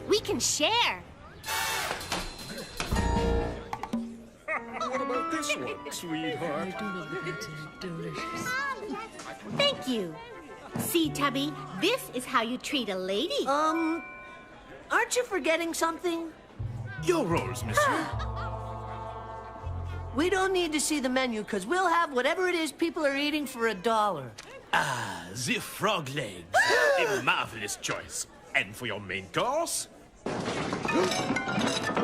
Speaker 1: We can share.
Speaker 5: What about this one, sweetheart?
Speaker 1: Thank you. See, Tubby, this is how you treat a lady.
Speaker 9: Aren't you forgetting something?
Speaker 5: Your rolls, monsieur.
Speaker 9: We don't need to see the menu, because we'll have whatever it is people are eating for $1.
Speaker 12: Ah, the frog legs. A marvelous choice. And for your main course?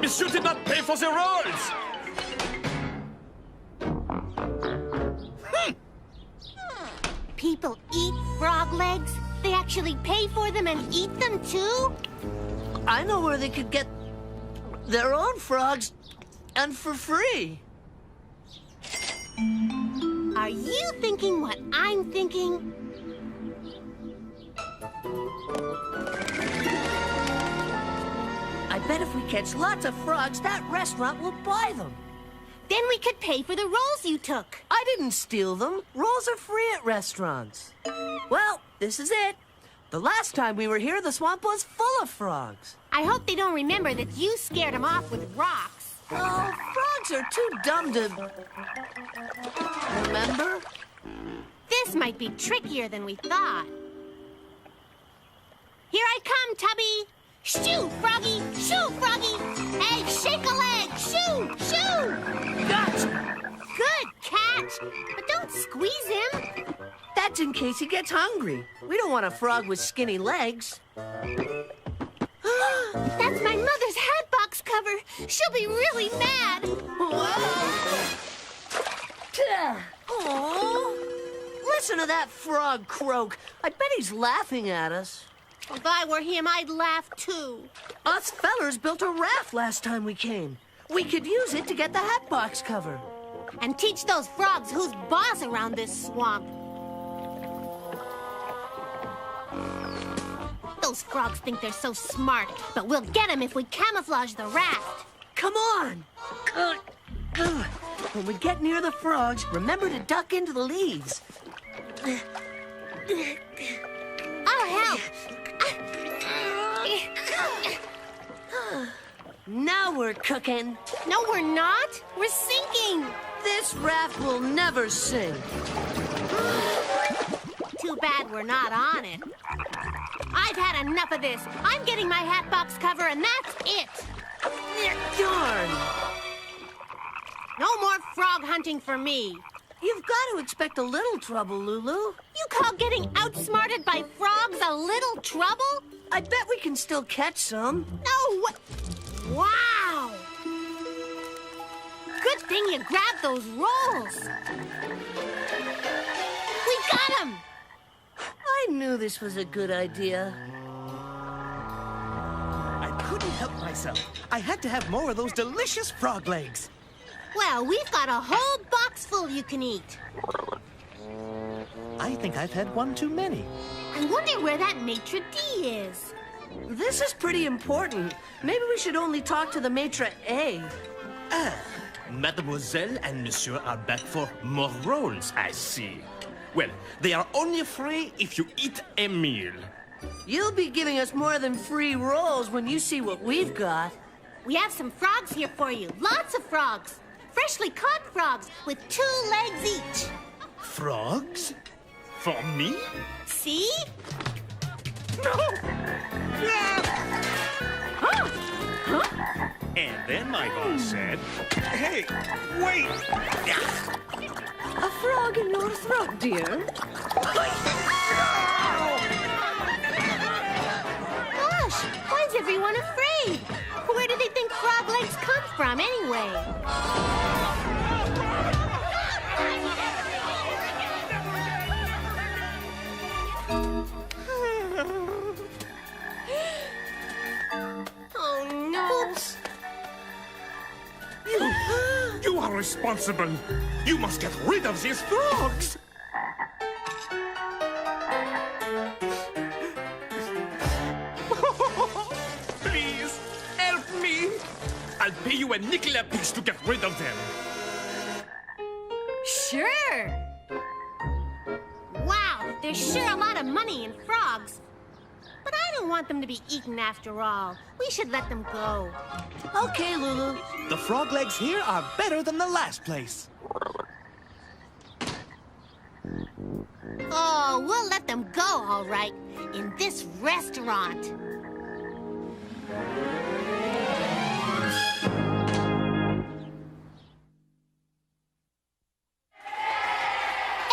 Speaker 12: Monsieur did not pay for the rolls!
Speaker 1: People eat frog legs? They actually pay for them and eat them, too?
Speaker 9: I know where they could get their own frogs, and for free.
Speaker 1: Are you thinking what I'm thinking?
Speaker 9: I bet if we catch lots of frogs, that restaurant will buy them.
Speaker 1: Then we could pay for the rolls you took.
Speaker 9: I didn't steal them. Rolls are free at restaurants. Well, this is it. The last time we were here, the swamp was full of frogs.
Speaker 1: I hope they don't remember that you scared them off with rocks.
Speaker 9: Oh, frogs are too dumb to... remember?
Speaker 1: This might be trickier than we thought. Here I come, Tubby. Shoo, Froggy! Shoo, Froggy! Hey, shake a leg! Shoo! Shoo!
Speaker 9: Gotcha!
Speaker 1: Good catch! But don't squeeze him.
Speaker 9: That's in case he gets hungry. We don't want a frog with skinny legs.
Speaker 1: That's my mother's hat box cover. She'll be really mad.
Speaker 9: Oh! Listen to that frog croak. I bet he's laughing at us.
Speaker 1: If I were him, I'd laugh too.
Speaker 9: Us fellers built a raft last time we came. We could use it to get the hat box cover.
Speaker 1: And teach those frogs who's boss around this swamp. Those frogs think they're so smart, but we'll get them if we camouflage the raft.
Speaker 9: Come on! When we get near the frogs, remember to duck into the leaves.
Speaker 1: I'll help.
Speaker 9: Now we're cooking.
Speaker 1: No, we're not. We're sinking.
Speaker 9: This raft will never sink.
Speaker 1: Too bad we're not on it. I've had enough of this. I'm getting my hat box cover, and that's it.
Speaker 9: Darn.
Speaker 1: No more frog hunting for me.
Speaker 9: You've got to expect a little trouble, Lulu.
Speaker 1: You call getting outsmarted by frogs a little trouble?
Speaker 9: I bet we can still catch some.
Speaker 1: No, what? Wow! Good thing you grabbed those rolls. We got them!
Speaker 9: I knew this was a good idea.
Speaker 21: I couldn't help myself. I had to have more of those delicious frog legs.
Speaker 1: Well, we've got a whole box full you can eat.
Speaker 21: I think I've had one too many.
Speaker 1: I wonder where that maitre d' is.
Speaker 9: This is pretty important. Maybe we should only talk to the maitre a'.
Speaker 10: Mademoiselle and Monsieur are back for more rolls, I see. Well, they are only free if you eat a meal.
Speaker 9: You'll be giving us more than free rolls when you see what we've got.
Speaker 1: We have some frogs here for you. Lots of frogs. Freshly caught frogs with 2 legs each.
Speaker 10: Frogs? For me?
Speaker 1: See?
Speaker 10: No!
Speaker 1: Huh?
Speaker 10: And then my boss said, hey, wait!
Speaker 8: A frog in your throat, dear.
Speaker 1: Gosh, why is everyone afraid? Where do they think frog legs come from, anyway? Oh, no.
Speaker 10: Oops. You are responsible. You must get rid of these frogs. Please, help me. I'll pay you a nickel apiece to get rid of them.
Speaker 1: Sure. Wow, there's sure a lot of money in frogs. But I don't want them to be eaten after all. We should let them go.
Speaker 9: Okay, Lulu.
Speaker 21: The frog legs here are better than the last place.
Speaker 1: Oh, we'll let them go, all right, in this restaurant.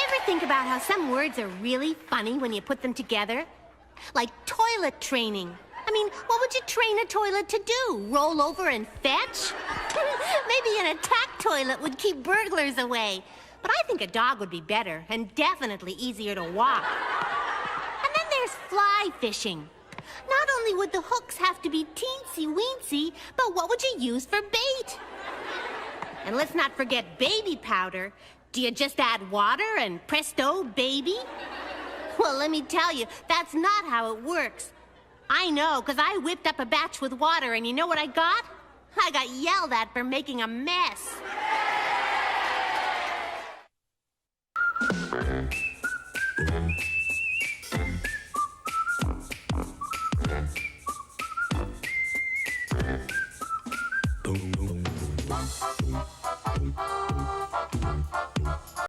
Speaker 1: Ever think about how some words are really funny when you put them together? Like toilet training. I mean, what would you train a toilet to do? Roll over and fetch? Maybe an attack toilet would keep burglars away. But I think a dog would be better, and definitely easier to walk. And then there's fly fishing. Not only would the hooks have to be teensy-weensy, but what would you use for bait? And let's not forget baby powder. Do you just add water and presto, baby? Well, let me tell you, that's not how it works. I know, because I whipped up a batch with water, and you know what I got? I got yelled at for making a mess.